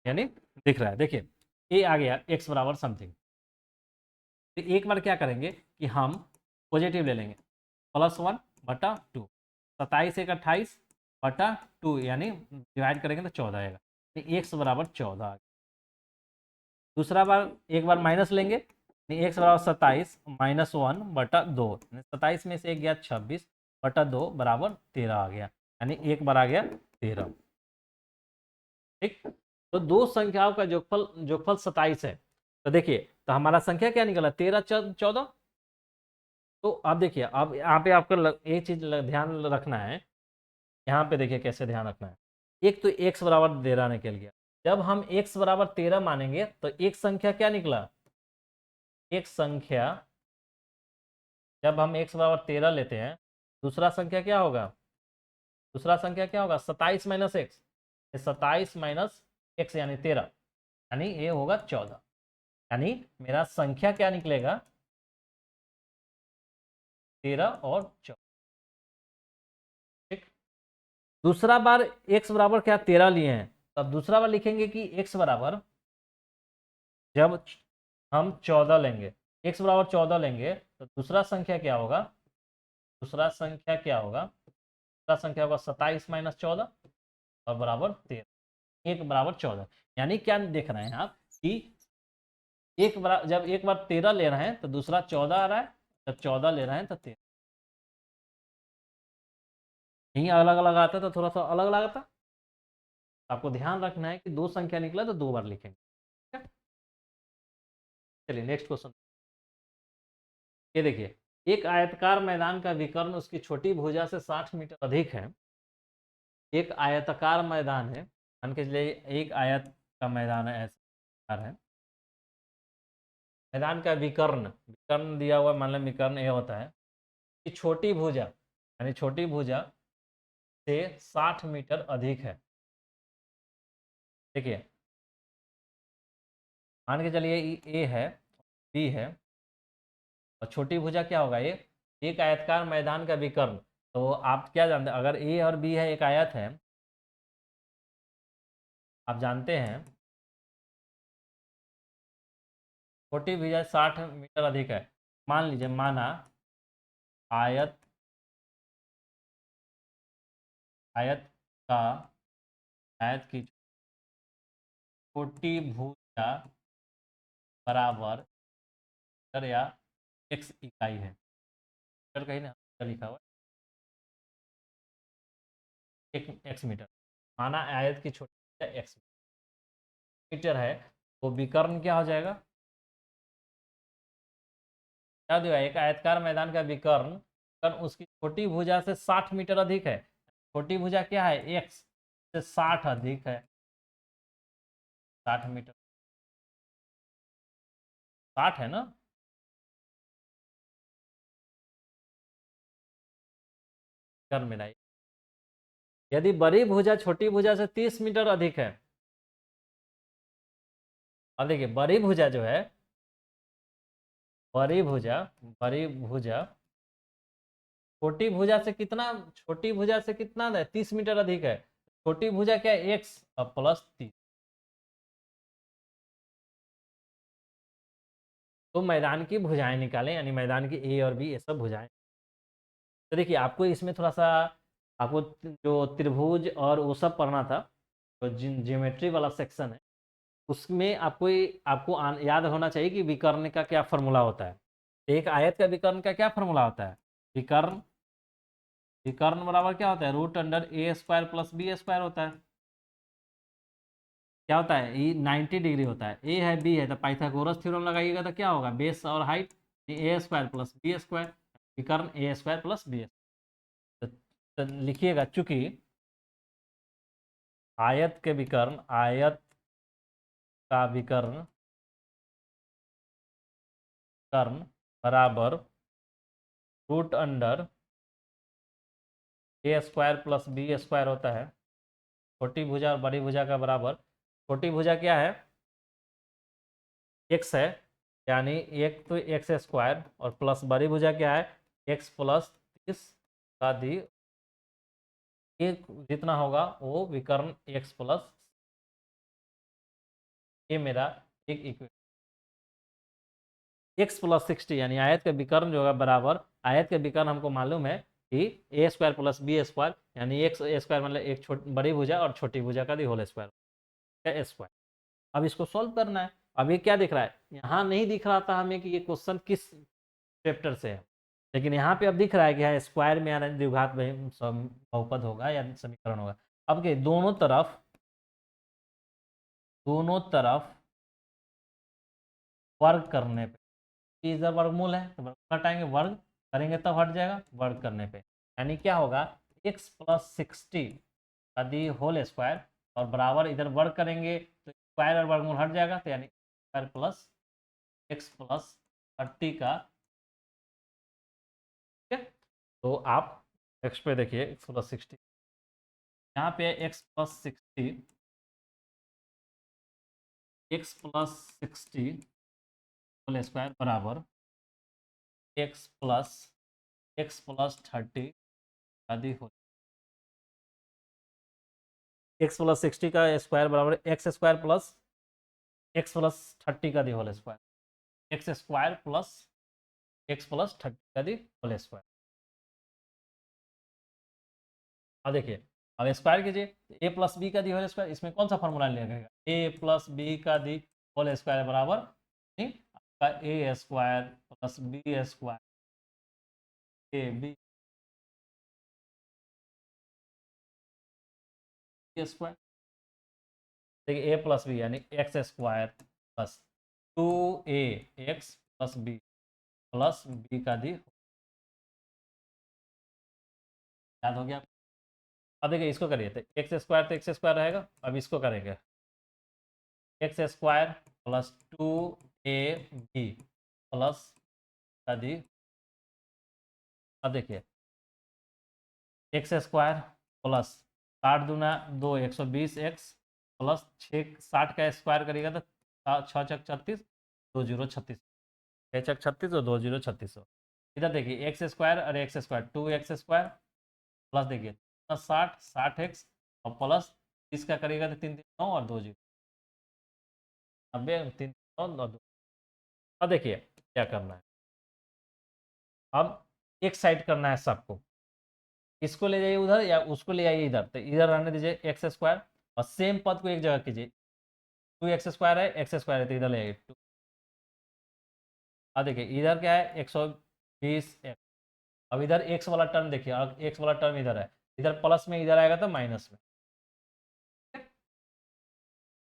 यानी दिख रहा है। देखिए ए आ गया x बराबर समथिंग, तो एक बार क्या करेंगे कि हम पॉजिटिव ले लेंगे, प्लस 1 बटा 2, 27 एक 28 बटा 2, यानी डिवाइड करेंगे तो 14 आएगा, एक्स बराबर 14। दूसरा बार एक बार माइनस लेंगे, एक्स बराबर 27 माइनस 1 बटा 2, 27 में से एक गया 26 बटा 2 बराबर 13 आ गया, यानी एक बार आ गया 13। ठीक, तो दो संख्याओं का जोगफल 27 है, तो देखिए तो हमारा संख्या क्या निकला 13 14। तो अब देखिए, अब यहाँ पे आपको एक चीज ध्यान रखना है, यहाँ पे देखिए कैसे ध्यान रखना है। एक तो x बराबर 13 निकल गया, जब हम x बराबर 13 मानेंगे तो एक संख्या क्या निकला, एक संख्या, जब हम x बराबर 13 लेते हैं, दूसरा संख्या क्या होगा, दूसरा संख्या क्या होगा 27 माइनस एक्स, 27 माइनस एक्स यानी 13, यानी ये होगा 14, यानी मेरा संख्या क्या निकलेगा 13 और 14। ठीक, दूसरा बार x बराबर क्या 13 लिए हैं, तब दूसरा बार लिखेंगे कि x बराबर, जब हम 14 लेंगे, x बराबर 14 लेंगे तो दूसरा संख्या क्या होगा, दूसरा संख्या क्या होगा, दूसरा संख्या होगा 27 माइनस 14 और बराबर 13, एक बराबर 14, यानी क्या देख रहे हैं आप कि एक बार, जब एक बार 13 ले रहे हैं तो दूसरा 14 आ रहा है, जब 14 ले रहे हैं तो 13, यहीं अलग अलग आता तो थोड़ा सा अलग अलग आता। आपको ध्यान रखना है कि दो संख्या निकला तो दो बार लिखेंगे, ठीक है। चलिए नेक्स्ट क्वेश्चन, ये देखिए एक आयताकार मैदान का विकर्ण उसकी छोटी भुजा से 60 मीटर अधिक है, एक आयताकार मैदान है, मान के चलिए एक आयत का मैदान है, ऐसा है, मैदान का विकर्ण, विकर्ण दिया हुआ, मान लो विकर्ण ये होता है कि छोटी भुजा, यानी छोटी भुजा से 60 मीटर अधिक है। देखिए मान के चलिए ए है, बी है, और छोटी भुजा क्या होगा, ये एक आयतकार मैदान का विकर्ण, तो आप क्या जानते हैं, अगर ए और बी है, एक आयत है, आप जानते हैं छोटी भुजा 60 मीटर अधिक है, मान लीजिए, माना आयत, आयत का, आयत की छोटी भुजा बराबर मीटर या एक्स इकाई है, मीटर कहीं ना लिखा हुआ है, एक एक्स मीटर, माना आयत की छोटी भुजा एक्स मीटर है, तो विकर्ण क्या हो जाएगा, क्या दिया, एक आयतकार मैदान का विकर्ण, विकर्ण उसकी छोटी भुजा से 60 मीटर अधिक है, छोटी भुजा क्या है एक्स से 60 अधिक है, 60 मीटर, 60 है ना, विकर्ण मेरा यदि बड़ी भुजा छोटी भुजा से 30 मीटर अधिक है, अब देखिए बड़ी भुजा जो है, बड़ी भुजा छोटी भुजा से कितना है, 30 मीटर अधिक है। छोटी भुजा क्या है, x और प्लस 30। तो मैदान की भुजाएं निकालें, यानी मैदान की ए और बी ये सब भुजाएं। तो देखिए आपको इसमें थोड़ा सा आपको जो त्रिभुज और वो सब पढ़ना था, तो ज्योमेट्री वाला सेक्शन है, उसमें आपको याद होना चाहिए कि विकर्ण का क्या फॉर्मूला होता है। एक आयत का विकर्ण का क्या फॉर्मूला होता है, विकर्ण विकर्ण बराबर क्या होता है, रूट अंडर ए स्क्वायर प्लस बी स्क्वायर होता है। क्या होता है, ये 90 डिग्री होता है, ए है बी है, तो पाइथागोरस थ्योरम लगाइएगा तो क्या होगा, बेस और हाइट ए स्क्वायर प्लस बी स्क्वायर, विकर्ण ए स्क्वायर प्लस बी। तो लिखिएगा, चूंकि आयत का विकर्ण कर्ण बराबर रूट अंडर ए स्क्वायर प्लस बी स्क्वायर होता है। छोटी भुजा और बड़ी भुजा का बराबर, छोटी भुजा क्या है, एक्स है, यानी एक तो एक्स स्क्वायर, और प्लस बड़ी भुजा क्या है, एक्स प्लस 30 का दी, एक जितना होगा वो विकर्ण एक्स प्लस, ये मेरा एक इक्वेशन एक्स प्लस 60, यानी आयत का विकर्ण जो होगा बराबर, आयत का विकर्ण हमको मालूम है कि ए स्क्वायर प्लस बी स्क्वायर, यानी एक्स स्क्वायर मतलब एक बड़ी भुजा और छोटी भुजा का दी होल स्क्वायर का स्क्वायर। अब इसको सॉल्व करना है। अब ये क्या दिख रहा है, यहाँ नहीं दिख रहा था हमें कि ये क्वेश्चन किस चैप्टर से है, लेकिन यहाँ पे अब दिख रहा है कि हाँ स्क्वायर में यानी द्विघात बहुपद होगा या समीकरण होगा। अब के दोनों तरफ वर्ग करने पे, इधर वर्गमूल है तो वर्ग हटाएंगे, वर्ग करेंगे तब हट जाएगा, वर्ग करने पे यानी क्या होगा, x प्लस 60 का दी होल स्क्वायर, और बराबर इधर वर्ग करेंगे तो स्क्वायर और वर्गमूल हट जाएगा, तो यानी स्क्वायर प्लस एक्स प्लस 30 का, ठीक है। तो आप x पे देखिए x प्लस 60, यहाँ पे x plus 60, x plus 60 whole square बराबर x प्लस 30 आदि हो, x प्लस 60 का स्क्वायर बराबर एक्स प्लस 30 का दी whole square, X square plus X plus 30 का दी होल स्क्वायर। अब देखिए, अब स्क्वायर कीजिए, ए प्लस बी का दी होल स्क्वायर, इसमें कौन सा फॉर्मूला लिया गया, ए प्लस बी का दी होल स्क्वायर बराबर आपका A square plus B square, A B square, देखिए ए प्लस बी यानी X square plus 2a X plus B plus B का दी, याद हो गया। अब देखिए इसको करिए, तो एक्स स्क्वायर तो एक्स स्क्वायर रहेगा, अब इसको करेंगे x square plus 2ab plus का दी। अब देखिए एक्स स्क्वायर प्लस 60 दूना 2 120 एक्स प्लस 60 का स्क्वायर करिएगा तो 6 छक 36, 2 जीरो 36, 6 छक 36 और 2 जीरो 36। इधर देखिए एक्स स्क्वायर और x square 2x square plus देखिए 60 एक्स और प्लस इसका करिएगा तो 3 3 9 और 2 जीरो 90, 3 9 और 2। अब देखिए क्या करना है, अब एक साइड करना है सबको, इसको ले जाइए उधर या उसको ले जाइए इधर, तो इधर रहने दीजिए एक्स स्क्वायर, और सेम पद को एक जगह कीजिए, 2x स्क्वायर है एक्स स्क्वायर है तो इधर ले आइए 2। अब देखिए इधर क्या है 120 एक्स, अब इधर एक्स वाला टर्म देखिए, अब एक्स वाला टर्म इधर है, इधर प्लस में इधर आएगा तो माइनस में।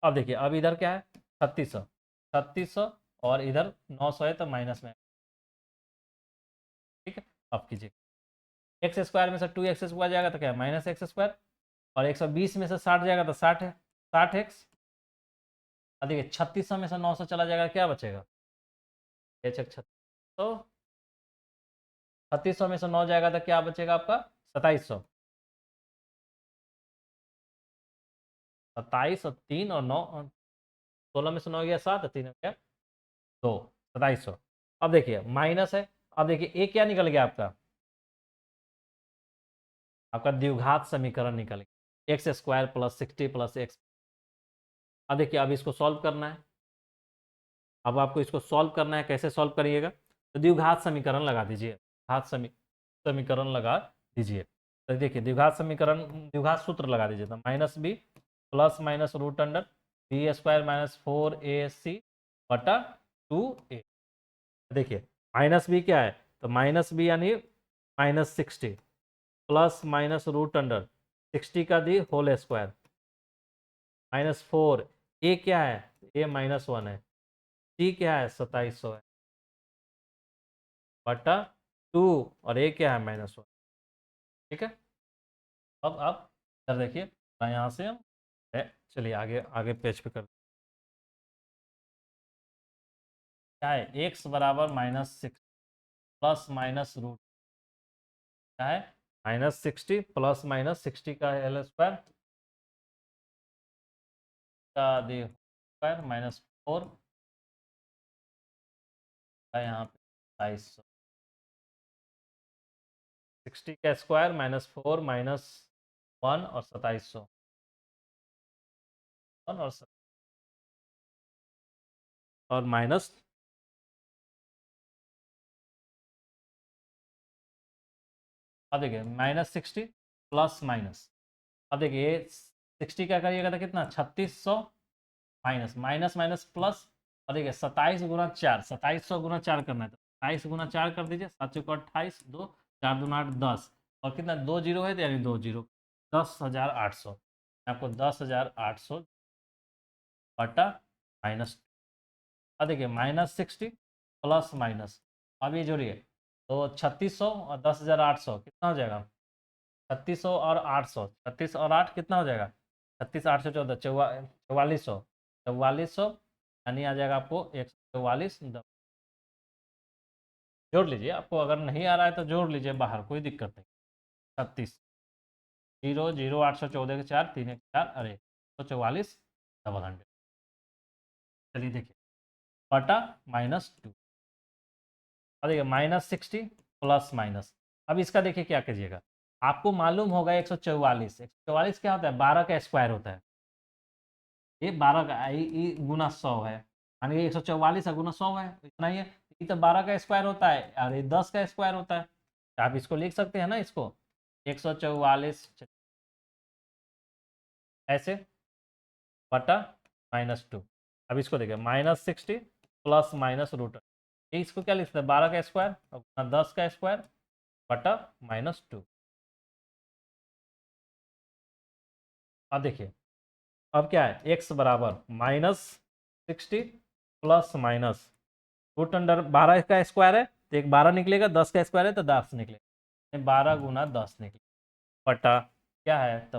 अब देखिए अब इधर क्या है 3600 और इधर 900 है तो माइनस में, ठीक है। अब कीजिए एक्स स्क्वायर में से 2x स्क्वायर जाएगा तो क्या है माइनस एक्स स्क्वायर, और 120 में से 60 जाएगा तो 60 है 60x। अब देखिए 3600 में से 900 चला जाएगा, क्या बचेगा, 3600, 3600 में से 9 जाएगा तो क्या बचेगा आपका 2700, 27 और 3 और 9, 16 में से 9 गया 7, 3 क्या 2, 2700। अब देखिए माइनस है, अब देखिए ए क्या निकल गया आपका, आपका द्विघात समीकरण निकल गया, x square plus 60 plus x. अब देखिए अब इसको सॉल्व करना है, अब आपको इसको सॉल्व करना है, कैसे सॉल्व करिएगा, तो द्विघात समीकरण लगा दीजिए, घात समीकरण लगा दीजिए। तो देखिए द्विघात समीकरण, द्विघात सूत्र लगा दीजिए, तो minus B plus minus root under B square minus 4ac बटा 2a। देखिए माइनस बी क्या है, तो माइनस बी यानी -60 प्लस माइनस रूट अंडर 60 का दी होल स्क्वायर -4, ए क्या है, ए -1 है, सी क्या है 2700 है बटा 2, और ए क्या है -1। ठीक है, अब सर देखिए यहाँ से हम चलिए आगे आगे पेज पे कर, क्या है एक्स बराबर -6 प्लस माइनस रूट, क्या है -60 प्लस -60 का एल स्क्वायर का दे स्क्वायर -4 का यहाँ पे 2200, 60 का स्क्वायर -4 -1 और 2700 और माइनस, अब देखिए -60 प्लस माइनस, अब देखिए 60 क्या करिएगा तो कितना 3600 माइनस माइनस माइनस प्लस, और देखिए 27 गुना 4, 2700 गुना 4 करना है, तो 27 गुना 4 कर दीजिए, 7 चौको 28, 2 4 दूना 8 10, और कितना 2 जीरो है तो यानी 2 जीरो, 10,800, आपको 10,800 बटा माइनस। अब देखिए -60 प्लस माइनस, अब ये जोड़िए, तो 3600 और 10,800 कितना हो जाएगा, 3600 और 800, 36 और 8 कितना हो जाएगा, 36 8 14 4400, 4400 यानी आ जाएगा आपको 144। जोड़ लीजिए, आपको अगर नहीं आ रहा है तो जोड़ लीजिए बाहर, कोई दिक्कत नहीं। 36 0 0 814 के 4 3 1 4 अरे 144 डबल 100। चलिए देखिए बटा -2, अब देखिए -60 प्लस माइनस, अब इसका देखिए क्या कीजिएगा, आपको मालूम होगा 144, 144 क्या होता है, 12 का स्क्वायर होता है, ये 12 का ये गुना 100 है, यानी 144 है गुना 100 है, इतना ही है, ये तो 12 का स्क्वायर होता है और ये 10 का स्क्वायर होता है, तो आप इसको लिख सकते हैं ना, इसको 144 ऐसे बटा -2। अब इसको देखिए -60 प्लस माइनस रूट, इसको क्या लिखते हैं 12 का स्क्वायर और 10 का स्क्वायर बटा -2। अब देखिए अब क्या है, x बराबर -60 प्लस माइनस रूट अंडर 12 का स्क्वायर है तो एक 12 निकलेगा, 10 का स्क्वायर है तो 10 निकलेगा, 12 गुना 10 निकलेगा बटा क्या है तो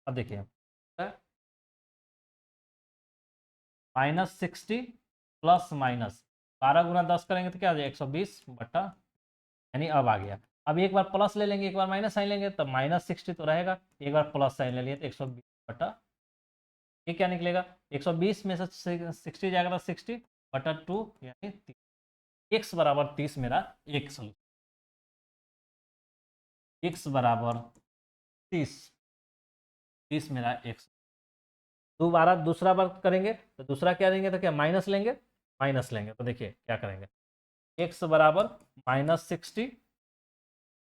अब देखिए -60 प्लस माइनस 12 गुना 10 करेंगे तो क्या आ जाएगा 120 बटा, यानी अब आ गया। अब एक बार प्लस ले लेंगे, एक बार माइनस साइन लेंगे, तो -60 तो रहेगा, एक बार प्लस साइन ले लिए तो 120 बटा, ये क्या निकलेगा 120 में से 60 जाएगा तो 60 बटा 2 यानी 30, x बराबर 30 मेरा एक सोल्यूशन, x बराबर 30, 30 मेरा x। दोबारा दूसरा बार करेंगे तो दूसरा क्या लेंगे, तो क्या माइनस लेंगे, माइनस लेंगे, तो देखिए क्या करेंगे, x बराबर -60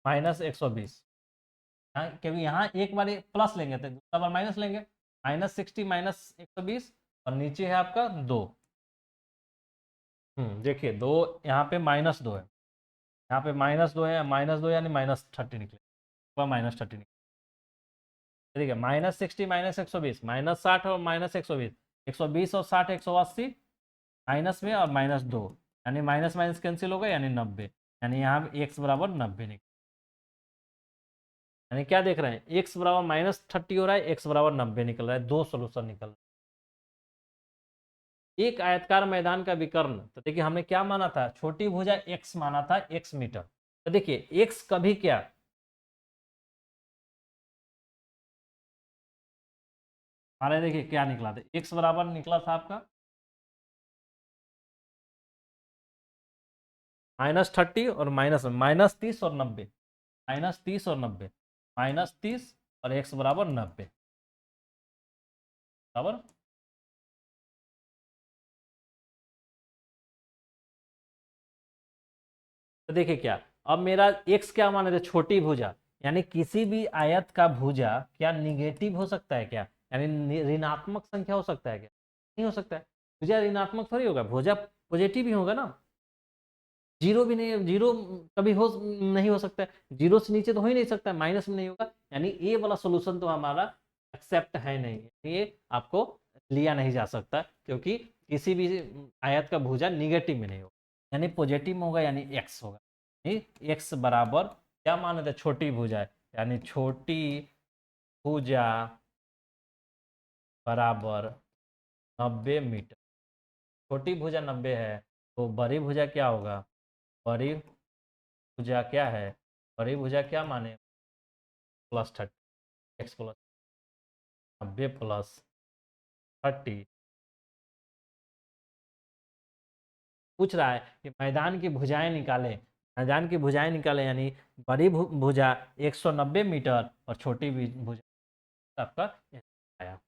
-120, क्योंकि यहाँ एक बार प्लस लेंगे तो दूसरा बार माइनस लेंगे, -60 -120 और नीचे है आपका 2, देखिए 2 यहाँ पे -2 है, यहाँ पे -2 है, -2 यानी -30 निकले, -30 निकले, ठीक है -60 -120 -60 और -120, 120 और 60 180 माइनस में और -2 यानी माइनस माइनस कैंसिल होगा यानी 90, यानी यहाँ x बराबर 90 निकले, यानी क्या देख रहे हैं x बराबर -30 हो रहा है, x बराबर 90 निकल रहा है, दो सोल्यूशन निकल रहा है। एक आयतकार मैदान का विकर्ण, तो देखिए हमने क्या माना था, छोटी भुजा x माना था x मीटर, तो देखिए x कभी क्या हमारे देखिए क्या निकला था, x बराबर निकला था आपका -30 और -30 और 90, -30 और 90, -30 और x बराबर 90 बराबर। तो देखिए क्या, अब मेरा x क्या माने थे, छोटी भुजा, यानी किसी भी आयत का भुजा क्या निगेटिव हो सकता है क्या, यानी ऋणात्मक संख्या हो सकता है क्या, नहीं हो सकता है। भुजा ऋणात्मक थोड़ी होगा, भुजा पॉजिटिव ही होगा ना, जीरो भी नहीं, जीरो कभी हो नहीं हो सकता है, जीरो से नीचे तो हो ही नहीं सकता, माइनस में नहीं होगा, यानी ए वाला सोल्यूशन तो हमारा एक्सेप्ट है नहीं, ये आपको लिया नहीं जा सकता, क्योंकि किसी भी आयत का भुजा निगेटिव में नहीं होगा, यानी पॉजिटिव में होगा, यानी एक्स होगा, एक्स बराबर क्या मान लेते, छोटी भुजा है, यानी छोटी भुजा बराबर 90 मीटर, छोटी भुजा 90 है, तो बड़ी भुजा क्या होगा, बड़ी भुजा क्या है, बड़ी भुजा क्या माने, +30, एक्स प्लस 90 + 30, पूछ रहा है कि मैदान की भुजाएं निकालें, मैदान की भुजाएं निकालें, यानी बड़ी भुजा 190 मीटर और छोटी भुजा आपका आया।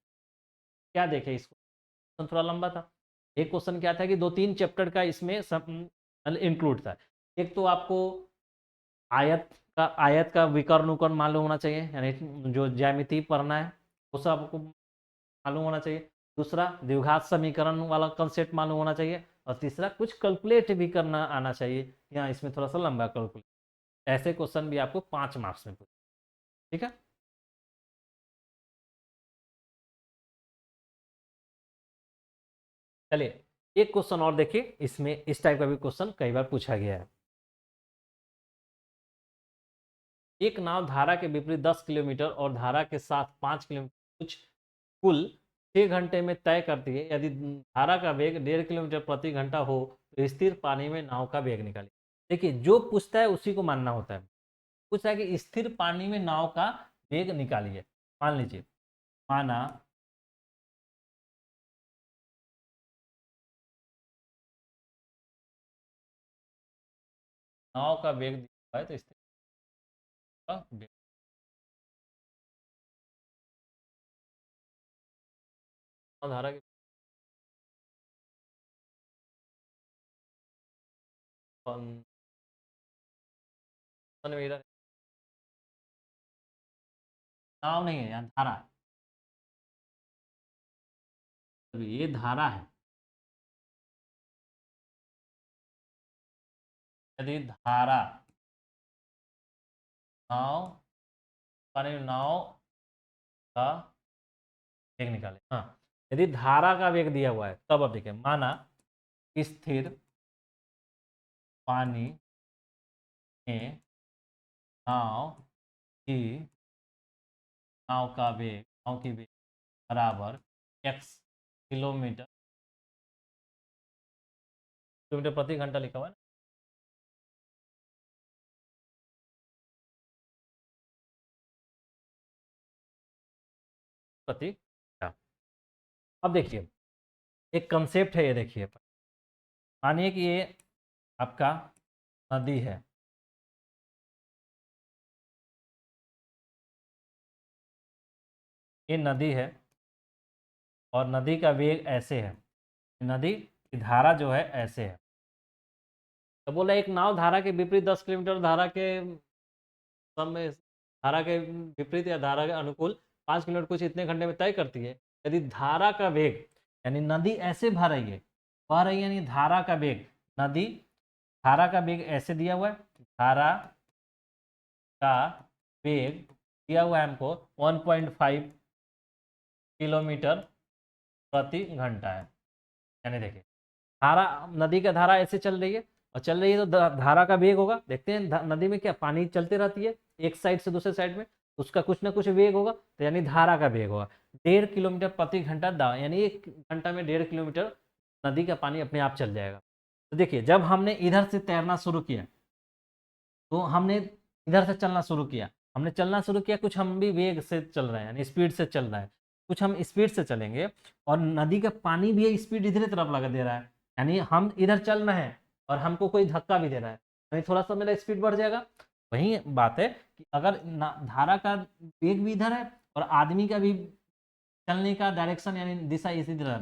क्या देखे, इसको थोड़ा लंबा था, एक क्वेश्चन क्या था कि 2-3 चैप्टर का इसमें सब इंक्लूड था, एक तो आपको आयत का विकर्ण उकर्ण मालूम होना चाहिए, यानी जो ज्यामिति पढ़ना है वो सब आपको मालूम होना चाहिए, दूसरा द्विघात समीकरण वाला कंसेप्ट मालूम होना चाहिए, और तीसरा कुछ कैलकुलेट भी करना आना चाहिए, यहाँ इसमें थोड़ा सा लंबा कैलकुलेट, ऐसे क्वेश्चन भी आपको 5 मार्क्स में पूछे, ठीक है। चलिए एक क्वेश्चन और देखिए, इसमें इस टाइप का भी क्वेश्चन कई बार पूछा गया है। एक नाव धारा के विपरीत 10 किलोमीटर और धारा के साथ 5 किलोमीटर कुछ कुल 6 घंटे में तय करती है, यदि धारा का वेग 1.5 किलोमीटर प्रति घंटा हो तो स्थिर पानी में नाव का वेग निकालिए। देखिए जो पूछता है उसी को मानना होता है, पूछता है कि स्थिर पानी में नाव का वेग निकालिए, मान लीजिए, माना नाव का वेग दिया है, तो स्थिर का वेग धारा के नाव नहीं है, यहाँ धारा है, तो ये धारा है, यदि धारा नाव पानी में नाव का वेग निकाले, हाँ, यदि धारा का वेग दिया हुआ है तब, अब देखिए, माना स्थिर पानी में नाव की नाव की वेग बराबर x किलोमीटर प्रति घंटा लिखा हुआ है ना, प्रति घंटा। अब देखिए एक कंसेप्ट है, ये देखिए, मानिए कि ये आपका नदी है, ये नदी है और नदी का वेग ऐसे है, नदी की धारा जो है ऐसे है, तो बोला एक नाव धारा के विपरीत 10 किलोमीटर धारा के समय, धारा के विपरीत या धारा के अनुकूल 5 किलोमीटर कुछ इतने घंटे में तय करती है, यदि धारा का वेग, यानी नदी ऐसे बह रही है, यानी धारा का वेग, नदी धारा का वेग ऐसे दिया हुआ है, धारा का वेग दिया हुआ है हमको 1.5 किलोमीटर प्रति घंटा है, यानी देखिए धारा, नदी का धारा ऐसे चल रही है, और चल रही है तो धारा का वेग होगा, देखते हैं नदी में क्या पानी चलती रहती है एक साइड से दूसरे साइड में, उसका कुछ ना कुछ वेग होगा, तो यानी धारा का वेग होगा 1.5 किलोमीटर प्रति घंटा, यानी 1 घंटा में 1.5 किलोमीटर नदी का पानी अपने आप चल जाएगा। तो देखिए जब हमने इधर से तैरना शुरू किया, तो हमने इधर से चलना शुरू किया, हमने चलना शुरू किया, कुछ हम भी वेग से चल रहे हैं, यानी स्पीड से चल रहे हैं, कुछ हम स्पीड से चलेंगे और नदी का पानी भी स्पीड इधर तरफ लगा दे रहा है, यानी हम इधर चल रहे हैं और हमको कोई धक्का भी दे रहा है, यानी थोड़ा सा मेरा स्पीड बढ़ जाएगा। वही बात है कि अगर धारा का वेग भी इधर है और आदमी का भी चलने का डायरेक्शन यानी दिशा इसी तरह,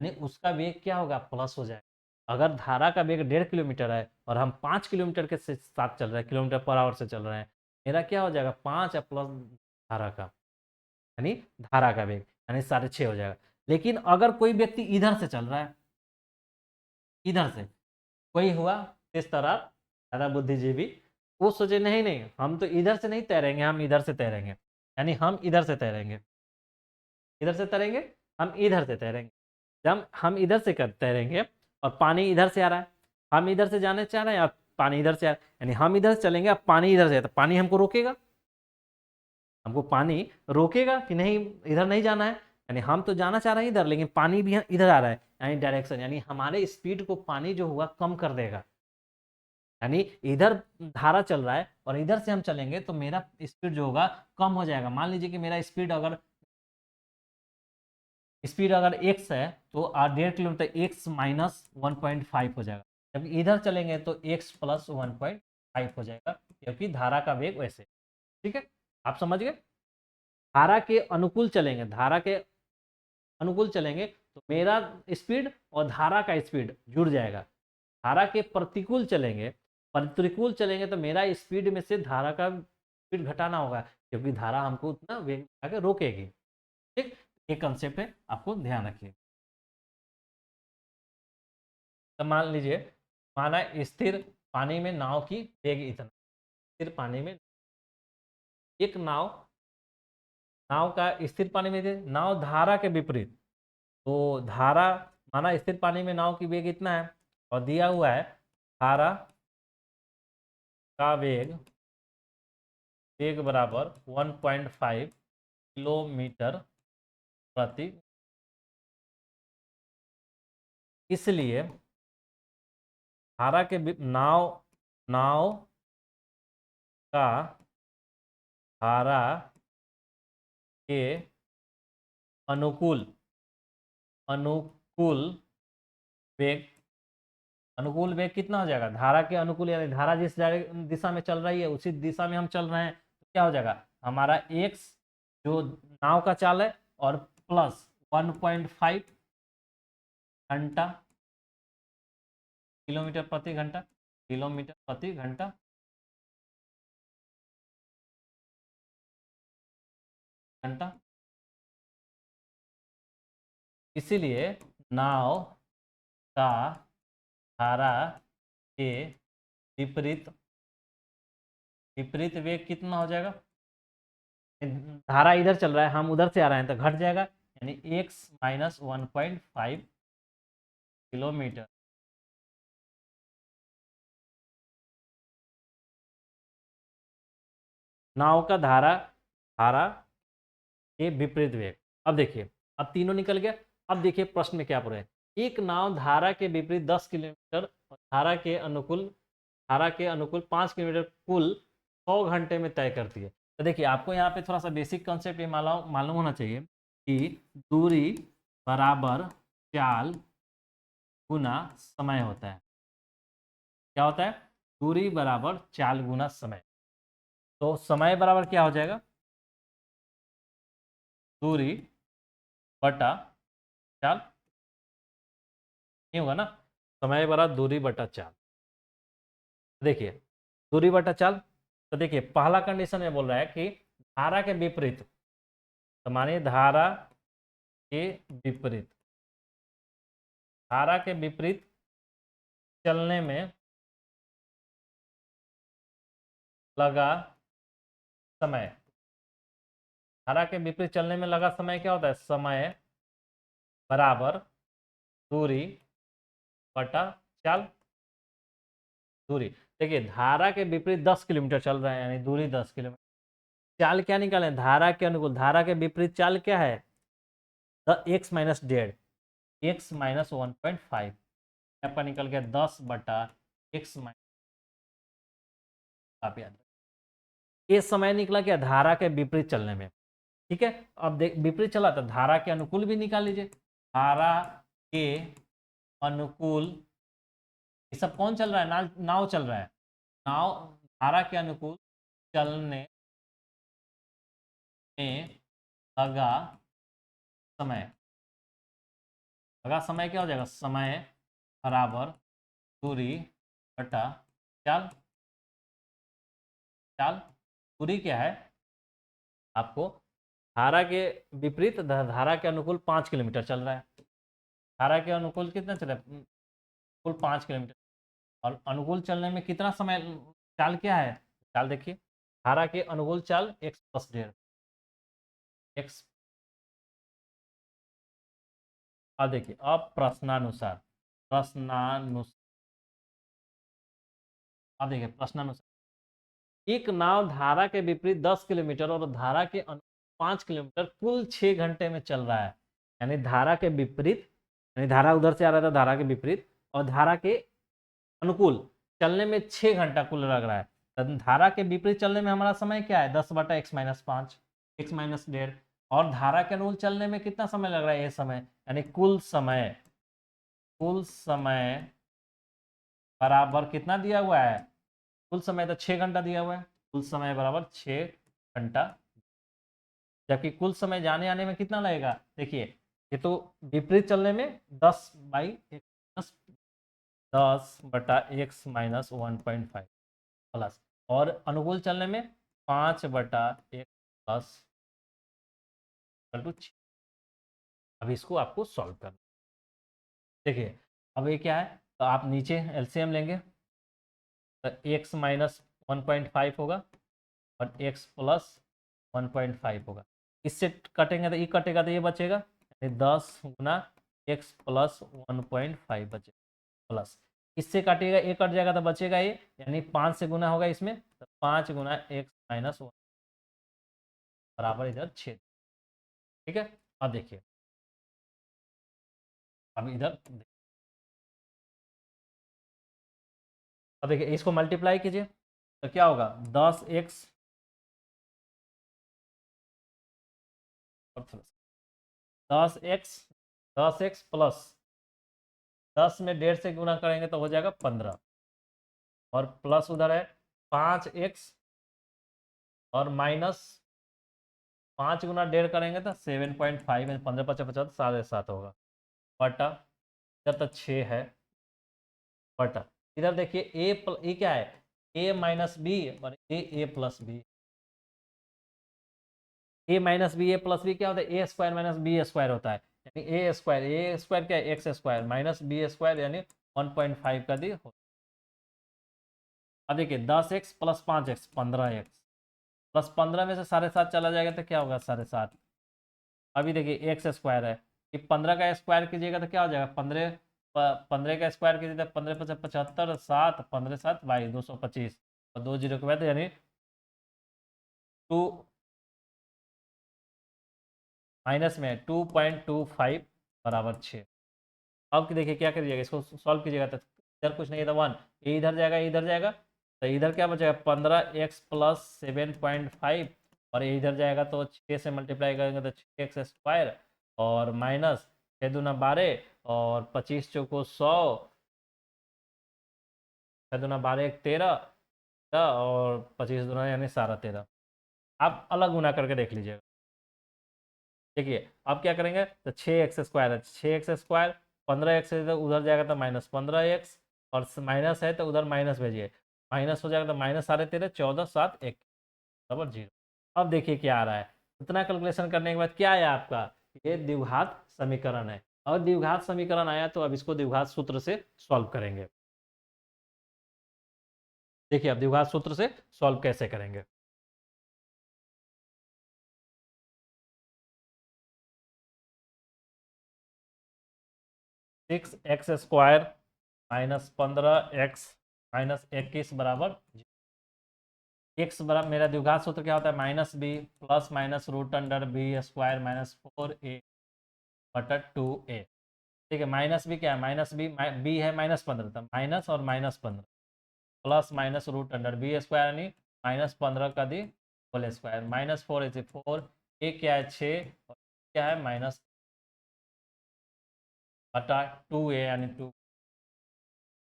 यानी उसका वेग क्या होगा, प्लस हो जाएगा। अगर धारा का वेग 1.5 किलोमीटर है और हम 5 किलोमीटर के साथ चल रहे हैं, किलोमीटर पर आवर से चल रहे हैं, मेरा क्या हो जाएगा, 5 प्लस धारा का, यानी धारा का वेग, यानी 6.5 हो जाएगा। लेकिन अगर कोई व्यक्ति इधर से चल रहा है, इधर से कोई हुआ इस तरह ज़्यादा बुद्धिजीवी, वो सोचे नहीं नहीं हम तो इधर से नहीं तैरेंगे, हम इधर से तैरेंगे, यानी हम इधर से तैरेंगे, इधर से तैरेंगे, हम इधर से तैरेंगे। जब हम इधर से तैरेंगे और पानी इधर से आ रहा है, हम इधर से जाने चाह रहे हैं और पानी इधर से आ रहा है, यानी हम इधर से चलेंगे अब पानी इधर से, तो पानी हमको रोकेगा, हमको पानी रोकेगा कि नहीं इधर नहीं जाना है, यानी हम तो जाना चाह रहे हैं इधर, लेकिन पानी भी इधर आ रहा है, यानी डायरेक्शन, यानी हमारे स्पीड को पानी जो हुआ कम कर देगा। यानी इधर धारा चल रहा है और इधर से हम चलेंगे तो मेरा स्पीड जो होगा कम हो जाएगा। मान लीजिए कि मेरा स्पीड अगर x है तो 1.5 किलोमीटर x माइनस 1.5 हो जाएगा, जब इधर चलेंगे तो x प्लस 1.5 हो जाएगा, क्योंकि धारा का वेग वैसे। ठीक है, आप समझ गए। धारा के अनुकूल चलेंगे, धारा के अनुकूल चलेंगे तो मेरा स्पीड और धारा का स्पीड जुड़ जाएगा। धारा के प्रतिकूल चलेंगे, प्रतिकूल चलेंगे तो मेरा स्पीड में से धारा का स्पीड घटाना होगा, क्योंकि धारा हमको उतना वेग आगे रोकेगी। ठीक, ये कंसेप्ट है, आपको ध्यान रखिए। तो मान लीजिए, माना स्थिर पानी में नाव की वेग इतना, स्थिर पानी में एक नाव, नाव का स्थिर पानी में नाव धारा के विपरीत, तो धारा, माना स्थिर पानी में नाव की वेग इतना है और दिया हुआ है धारा का वेग, वेग बराबर 1.5 किलोमीटर प्रति, इसलिए धारा के नाव नाव का धारा के अनुकूल अनुकूल वेग, अनुकूल वेग कितना हो जाएगा, धारा के अनुकूल, यानी धारा जिस दिशा में चल रही है उसी दिशा में हम चल रहे हैं, तो क्या हो जाएगा हमारा x जो नाव का चाल है और प्लस 1.5 घंटा, किलोमीटर प्रति घंटा, किलोमीटर प्रति घंटा, घंटा। इसीलिए नाव का धारा के विपरीत, विपरीत वेग कितना हो जाएगा, धारा इधर चल रहा है हम उधर से आ रहे हैं तो घट जाएगा, यानी x माइनस 1.5 किलोमीटर। नाव का धारा, धारा के विपरीत वेग। अब देखिए, अब तीनों निकल गया। अब देखिए प्रश्न में क्या पूछा है, एक नाव धारा के विपरीत 10 किलोमीटर और धारा के अनुकूल, धारा के अनुकूल 5 किलोमीटर कुल 100 घंटे में तय करती है। तो देखिए आपको यहाँ पे थोड़ा सा बेसिक कंसेप्ट ये मालूम होना चाहिए कि दूरी बराबर चाल गुना समय होता है। क्या होता है, दूरी बराबर चाल गुना समय। तो समय बराबर क्या हो जाएगा, दूरी बटा चाल, नहीं होगा ना, समय बराबर दूरी बटा चाल। देखिए दूरी बटा चाल, तो देखिए पहला कंडीशन में बोल रहा है कि धारा के विपरीत, तो मानिए धारा के विपरीत, धारा के विपरीत चलने में लगा समय, धारा के विपरीत चलने में लगा समय क्या होता है, समय बराबर दूरी बटा चाल। दूरी देखिए धारा के विपरीत 10 किलोमीटर चल रहा है, यानी दूरी 10 किलोमीटर। चाल क्या निकालें, धारा के अनुकूल, धारा के विपरीत चाल क्या है, x माइनस 1.5, x माइनस 1.5, आपका निकल गया 10 बटा x माइनस, आप याद, ये समय निकला क्या, धारा के विपरीत चलने में। ठीक है, अब देख विपरीत चला तो धारा के अनुकूल भी निकाल लीजिए। धारा के अनुकूल, ये सब कौन चल रहा है, नाव चल रहा है। नाव धारा के अनुकूल चलने में लगा समय, लगा समय क्या हो जाएगा, समय बराबर दूरी बटा चाल। चाल दूरी क्या है आपको, धारा के विपरीत धारा के अनुकूल 5 किलोमीटर चल रहा है। धारा के अनुकूल कितना चल रहा है, अनुकूल 5 किलोमीटर। और अनुकूल चलने में कितना समय, चाल क्या है, चाल देखिए धारा के अनुकूल चाल x प्लस डेढ़ एक्स। अब देखिए अब प्रश्नानुसार, प्रश्नानुसार अब देखिए प्रश्नानुसार एक नाव धारा के विपरीत 10 किलोमीटर और धारा के 5 किलोमीटर कुल 6 घंटे में चल रहा है। यानी धारा के विपरीत, यानी धारा उधर से आ रहा था, धारा के विपरीत और धारा के अनुकूल चलने में 6 घंटा कुल लग रहा है। तो धारा के विपरीत चलने में हमारा समय क्या है, 10 बटा x माइनस 5, x माइनस डेढ़। और धारा के अनुकूल चलने में कितना समय लग रहा है, ये समय, यानी कुल समय, कुल समय बराबर कितना दिया हुआ है, कुल समय तो 6 घंटा दिया हुआ है, कुल समय बराबर 6 घंटा। जबकि कुल समय जाने आने में कितना लगेगा, देखिए ये तो विपरीत चलने में 10 बाई 10 बटा x माइनस 1.5 प्लस, और अनुकूल चलने में 5 बटा x प्लस टू 6। अब इसको आपको सॉल्व करना, देखिए अब ये क्या है, तो आप नीचे एलसीएम लेंगे तो x माइनस 1.5 होगा और x प्लस 1.5 होगा। इससे कटेंगे तो ये कटेगा तो ये बचेगा, यानी 10 गुना x प्लस 1.5 बचेगा, प्लस इससे काटिएगा ये कट जाएगा तो बचेगा ये, यानी 5 से गुना होगा इसमें, तो 5 गुना x माइनस 1 बराबर इधर 6। ठीक है, अब देखिए अब इधर अब देखिए इसको मल्टीप्लाई कीजिए तो क्या होगा, 10x और 10x प्लस 10 में डेढ़ से गुना करेंगे तो हो जाएगा 15, और प्लस उधर है 5x और माइनस 5 गुना डेढ़ करेंगे तो 7.5 में 15 पचास 50 7.5 होगा, बटा इधर तो 6 है, बटा इधर देखिए ये क्या है, a माइनस बी और A plus B. A minus B A plus B क्या होता है, A square minus B square होता है, यानी ए स्क्वायर क्या है, X square minus B square यानी 1.5 का दी। अब देखिए 10x plus 5x 15x plus 15 में से 7.5 चला जाएगा तो क्या होगा 7.5। अभी देखिए एक्स स्क्वायर है, ये 15 का स्क्वायर कीजिएगा तो क्या हो जाएगा, 15 का स्क्वायर कीजिए तो 15 पचास 75, 7 15 7 225 और 2 जीरो के बाद यानी 2 माइनस में 2.25 बराबर 6। अब देखिए क्या करिएगा, इसको सॉल्व कीजिएगा तो इधर कुछ नहीं है तो 1, ये इधर जाएगा ये इधर जाएगा तो इधर क्या बचेगा 15x प्लस 7.5, और ये इधर जाएगा तो 6 से मल्टीप्लाई करेंगे तो 6x स्क्वायर और माइनस 6 दूना 12 और 25 चौको 100, 6 दूना 12 एक 13 और 25 दूना यानी 13.5। आप अलग गुना करके देख लीजिएगा। देखिए अब क्या करेंगे तो 6x स्क्वायर है, 6x स्क्वायर 15x है तो उधर जाएगा तो माइनस 15x, और माइनस है तो उधर माइनस भेजिए, माइनस हो जाएगा तो माइनस 13.5 14 7 1 बराबर 0। अब देखिए क्या आ रहा है, इतना कैलकुलेशन करने के बाद क्या आया आपका, ये द्विघात समीकरण है। और द्विघात समीकरण आया तो अब इसको द्विघात सूत्र से सॉल्व करेंगे। देखिए अब द्विघात सूत्र से सॉल्व कैसे करेंगे, 6x square minus 15x minus 21 बराबर x बराबर, मेरा द्विघात सूत्र क्या होता है, minus B plus minus root under B square minus 4a बटा 2a। ठीक है, माइनस बी क्या है, माइनस बी है माइनस 15 तो माइनस और minus 15 plus minus root under B square यानी माइनस 15 का दी होल स्क्वायर माइनस 4 4 ए क्या है 6 और क्या है माइनस बटा 2a यानी 2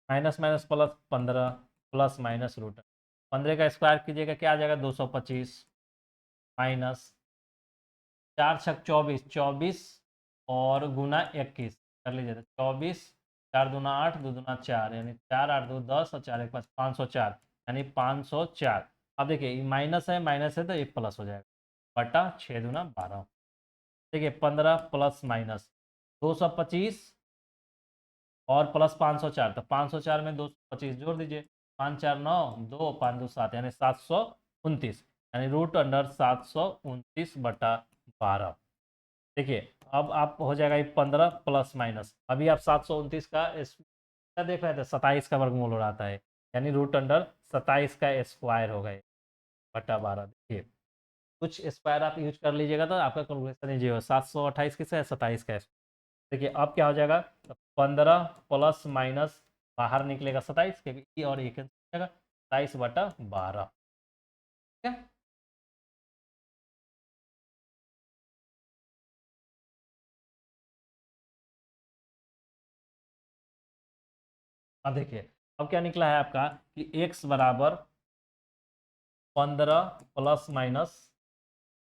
minus minus plus 15 plus minus root 15 का स्क्वायर कीजिएगा क्या आ जाएगा 225 माइनस 4 छक 24 24 और गुना 21 कर लीजिए 24 4 दूना 8 2 दूना 4 यानी 4 8 2 10 और 4 1 5 504 यानी 504। अब देखिए ये माइनस है तो ये प्लस हो जाएगा बटा 6 दूना 12। देखिए 15 प्लस माइनस 225 और प्लस 504 तो 504 में 225 जोड़ दीजिए 5 4 9 2 5 2 7 यानी 729 यानी रूट अंडर 729/12। देखिए अब आप हो जाएगा ये 15 प्लस माइनस अभी आप 729 का क्या देख रहे थे 27 का वर्गमूल हो रहा है यानी रूट अंडर 27 का स्क्वायर हो गए बटा 12। देखिए कुछ स्क्वायर आप यूज कर लीजिएगा तो आपका कैलकुलेशन इजी होगा 728 किसका है 27 का। देखिए अब क्या हो जाएगा 15 प्लस माइनस बाहर निकलेगा 27 के भी और एक जाएगा 27/12। ठीक है अब देखिए अब क्या निकला है आपका कि x बराबर 15 प्लस माइनस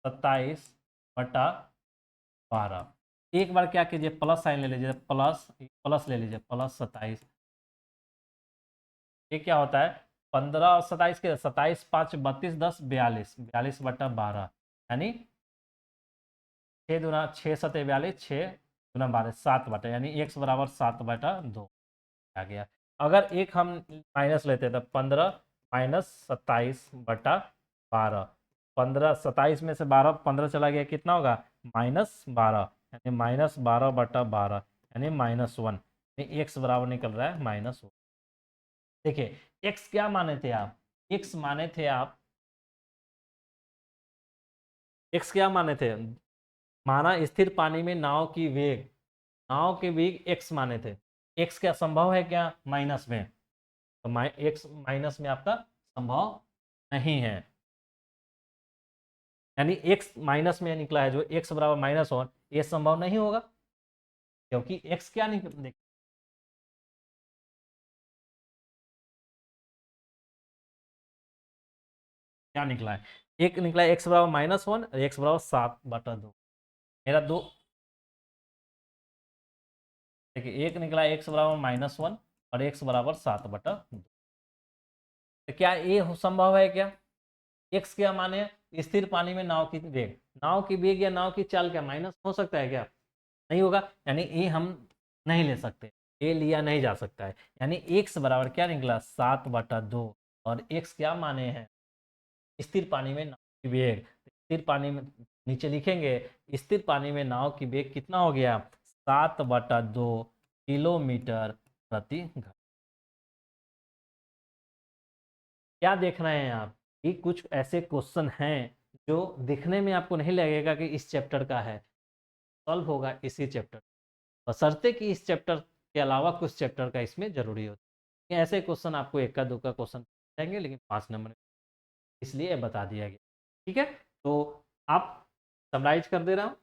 27/12। एक बार क्या कीजिए प्लस साइन ले लीजिए प्लस प्लस ले लीजिए प्लस 27। ये क्या होता है 15 और 27 के 27 5 32 10 42 42/12 यानी 6 दूना 6 सतह 42 6 दूना 12 7 यानी x बराबर 7/2 आ गया। अगर एक हम माइनस लेते हैं तो 15 माइनस 27/12 15 27 में से 12 15 चला गया कितना होगा -12 यानी -12/12 यानी -1 यानी एक्स बराबर निकल रहा है -1। देखिए एक्स क्या माने थे आप एक्स माने थे आप एक्स क्या माने थे माना स्थिर पानी में नाव के वेग एक्स माने थे। एक्स क्या संभव है क्या माइनस में तो एक्स माइनस में आपका संभव नहीं है यानी एक्स माइनस में निकला है जो एक्स बराबर -1 ये संभव नहीं होगा क्योंकि एक्स क्या क्या निकला है एक निकला है एक्स बराबर -1 और एक्स बराबर 7/2। मेरा दो देखिए एक निकला एक्स बराबर -1 और एक्स बराबर 7/2। तो क्या ये संभव है क्या एक्स क्या माने स्थिर पानी में नाव की वेग या नाव की चाल क्या माइनस हो सकता है क्या नहीं होगा यानी ए हम नहीं ले सकते ए लिया नहीं जा सकता है यानी एक्स बराबर क्या निकला 7/2 और एक्स क्या माने हैं स्थिर पानी में नाव की वेग स्थिर पानी में नीचे लिखेंगे स्थिर पानी में नाव की वेग कितना हो गया 7/2 किलोमीटर प्रति घंटा। क्या देख रहे हैं आप कि कुछ ऐसे क्वेश्चन हैं जो दिखने में आपको नहीं लगेगा कि इस चैप्टर का है सॉल्व होगा इसी चैप्टर बशर्ते कि इस चैप्टर के अलावा कुछ चैप्टर का इसमें जरूरी होता है ऐसे क्वेश्चन आपको एक का दो का क्वेश्चन जाएंगे लेकिन 5 नंबर इसलिए बता दिया गया। ठीक है तो आप समराइज कर दे रहा हूँ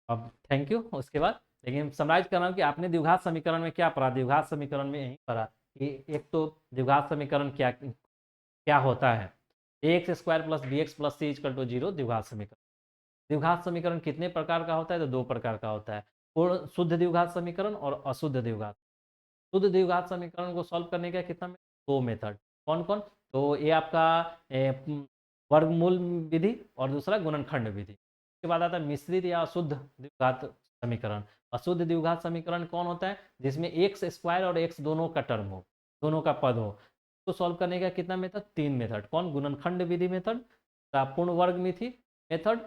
अब थैंक यू उसके बाद लेकिन समराइज कर रहा हूँ कि आपने द्विघात समीकरण में क्या पढ़ा द्विघात समीकरण में यही पढ़ा कि एक तो द्विघात समीकरण क्या क्या होता है ax² + bx + c = 0 द्विघात समीकरण। द्विघात समीकरण कितने प्रकार का होता है तो दो प्रकार का होता है पूर्ण शुद्ध द्विघात समीकरण और अशुद्ध द्विघात। शुद्ध द्विघात समीकरण को सॉल्व करने का कितना दो मेथड कौन कौन तो ये आपका वर्गमूल विधि और दूसरा गुणनखंड विधि। उसके बाद आता है मिश्रित या अशुद्ध द्विघात समीकरण। अशुद्ध द्विघात समीकरण कौन होता है जिसमें x² और x दोनों का टर्म हो दोनों का पद हो तो सॉल्व करने का कितना मेथड तीन मेथड कौन गुणनखंड विधि मेथड पूर्ण वर्ग विधि मेथड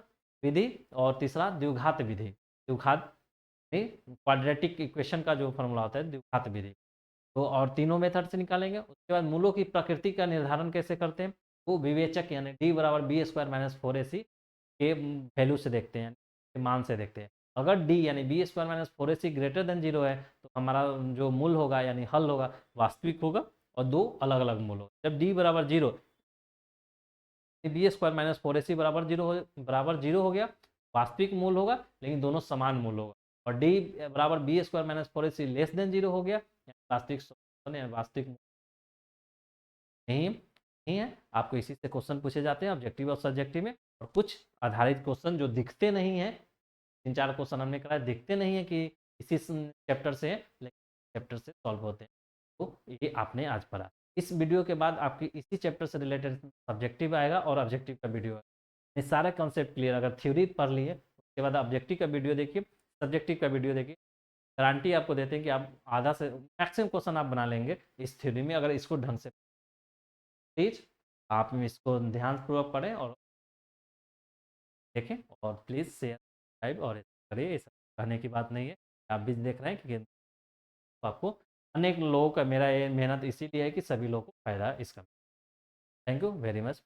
विधि और तीसरा द्विघात विधि द्विघात क्वाड्रेटिक इक्वेशन का जो फॉर्मूला होता है द्विघात विधि। तो और तीनों मेथड से निकालेंगे उसके बाद मूलों की प्रकृति का निर्धारण कैसे करते हैं वो विवेचक यानी d बराबर b² - 4ac के वैल्यू से देखते हैं मान से देखते हैं। अगर d यानी b² - 4ac ग्रेटर देन 0 है तो हमारा जो मूल होगा यानी हल होगा वास्तविक होगा और दो अलग अलग मूल होगा। जब d बराबर 0 बी स्क्वायर माइनस 4ac बराबर जीरो हो गया, वास्तविक मूल होगा लेकिन दोनों समान मूल होगा। और डी बराबर B square minus 4ac less than zero हो गया, वास्तविक नहीं नहीं है। आपको इसी से क्वेश्चन पूछे जाते हैं ऑब्जेक्टिव और सब्जेक्टिव में। और कुछ आधारित क्वेश्चन जो दिखते नहीं है, 3-4 क्वेश्चन हमने कराए, दिखते नहीं है कि इसी चैप्टर से है, लेकिन चैप्टर से सॉल्व होते हैं। तो ये आपने आज पढ़ा। इस वीडियो के बाद आपकी इसी चैप्टर से रिलेटेड सब्जेक्टिव आएगा और ऑब्जेक्टिव का वीडियो आएगा। ये सारे कॉन्सेप्ट क्लियर, अगर थ्योरी पढ़ लिए उसके बाद ऑब्जेक्टिव का वीडियो देखिए, सब्जेक्टिव का वीडियो देखिए, गारंटी आपको देते हैं कि आप आधा से मैक्सिमम क्वेश्चन आप बना लेंगे इस थ्योरी में, अगर इसको ढंग से। प्लीज आप इसको ध्यानपूर्वक पढ़ें और देखें, और प्लीज़ शेयर सब्सक्राइब और करिए। ऐसा कहने की बात नहीं है, आप भी देख रहे हैं कि आपको अनेक लोगों का मेरा ये मेहनत इसीलिए है कि सभी लोगों को फायदा इसका। Thank you very much.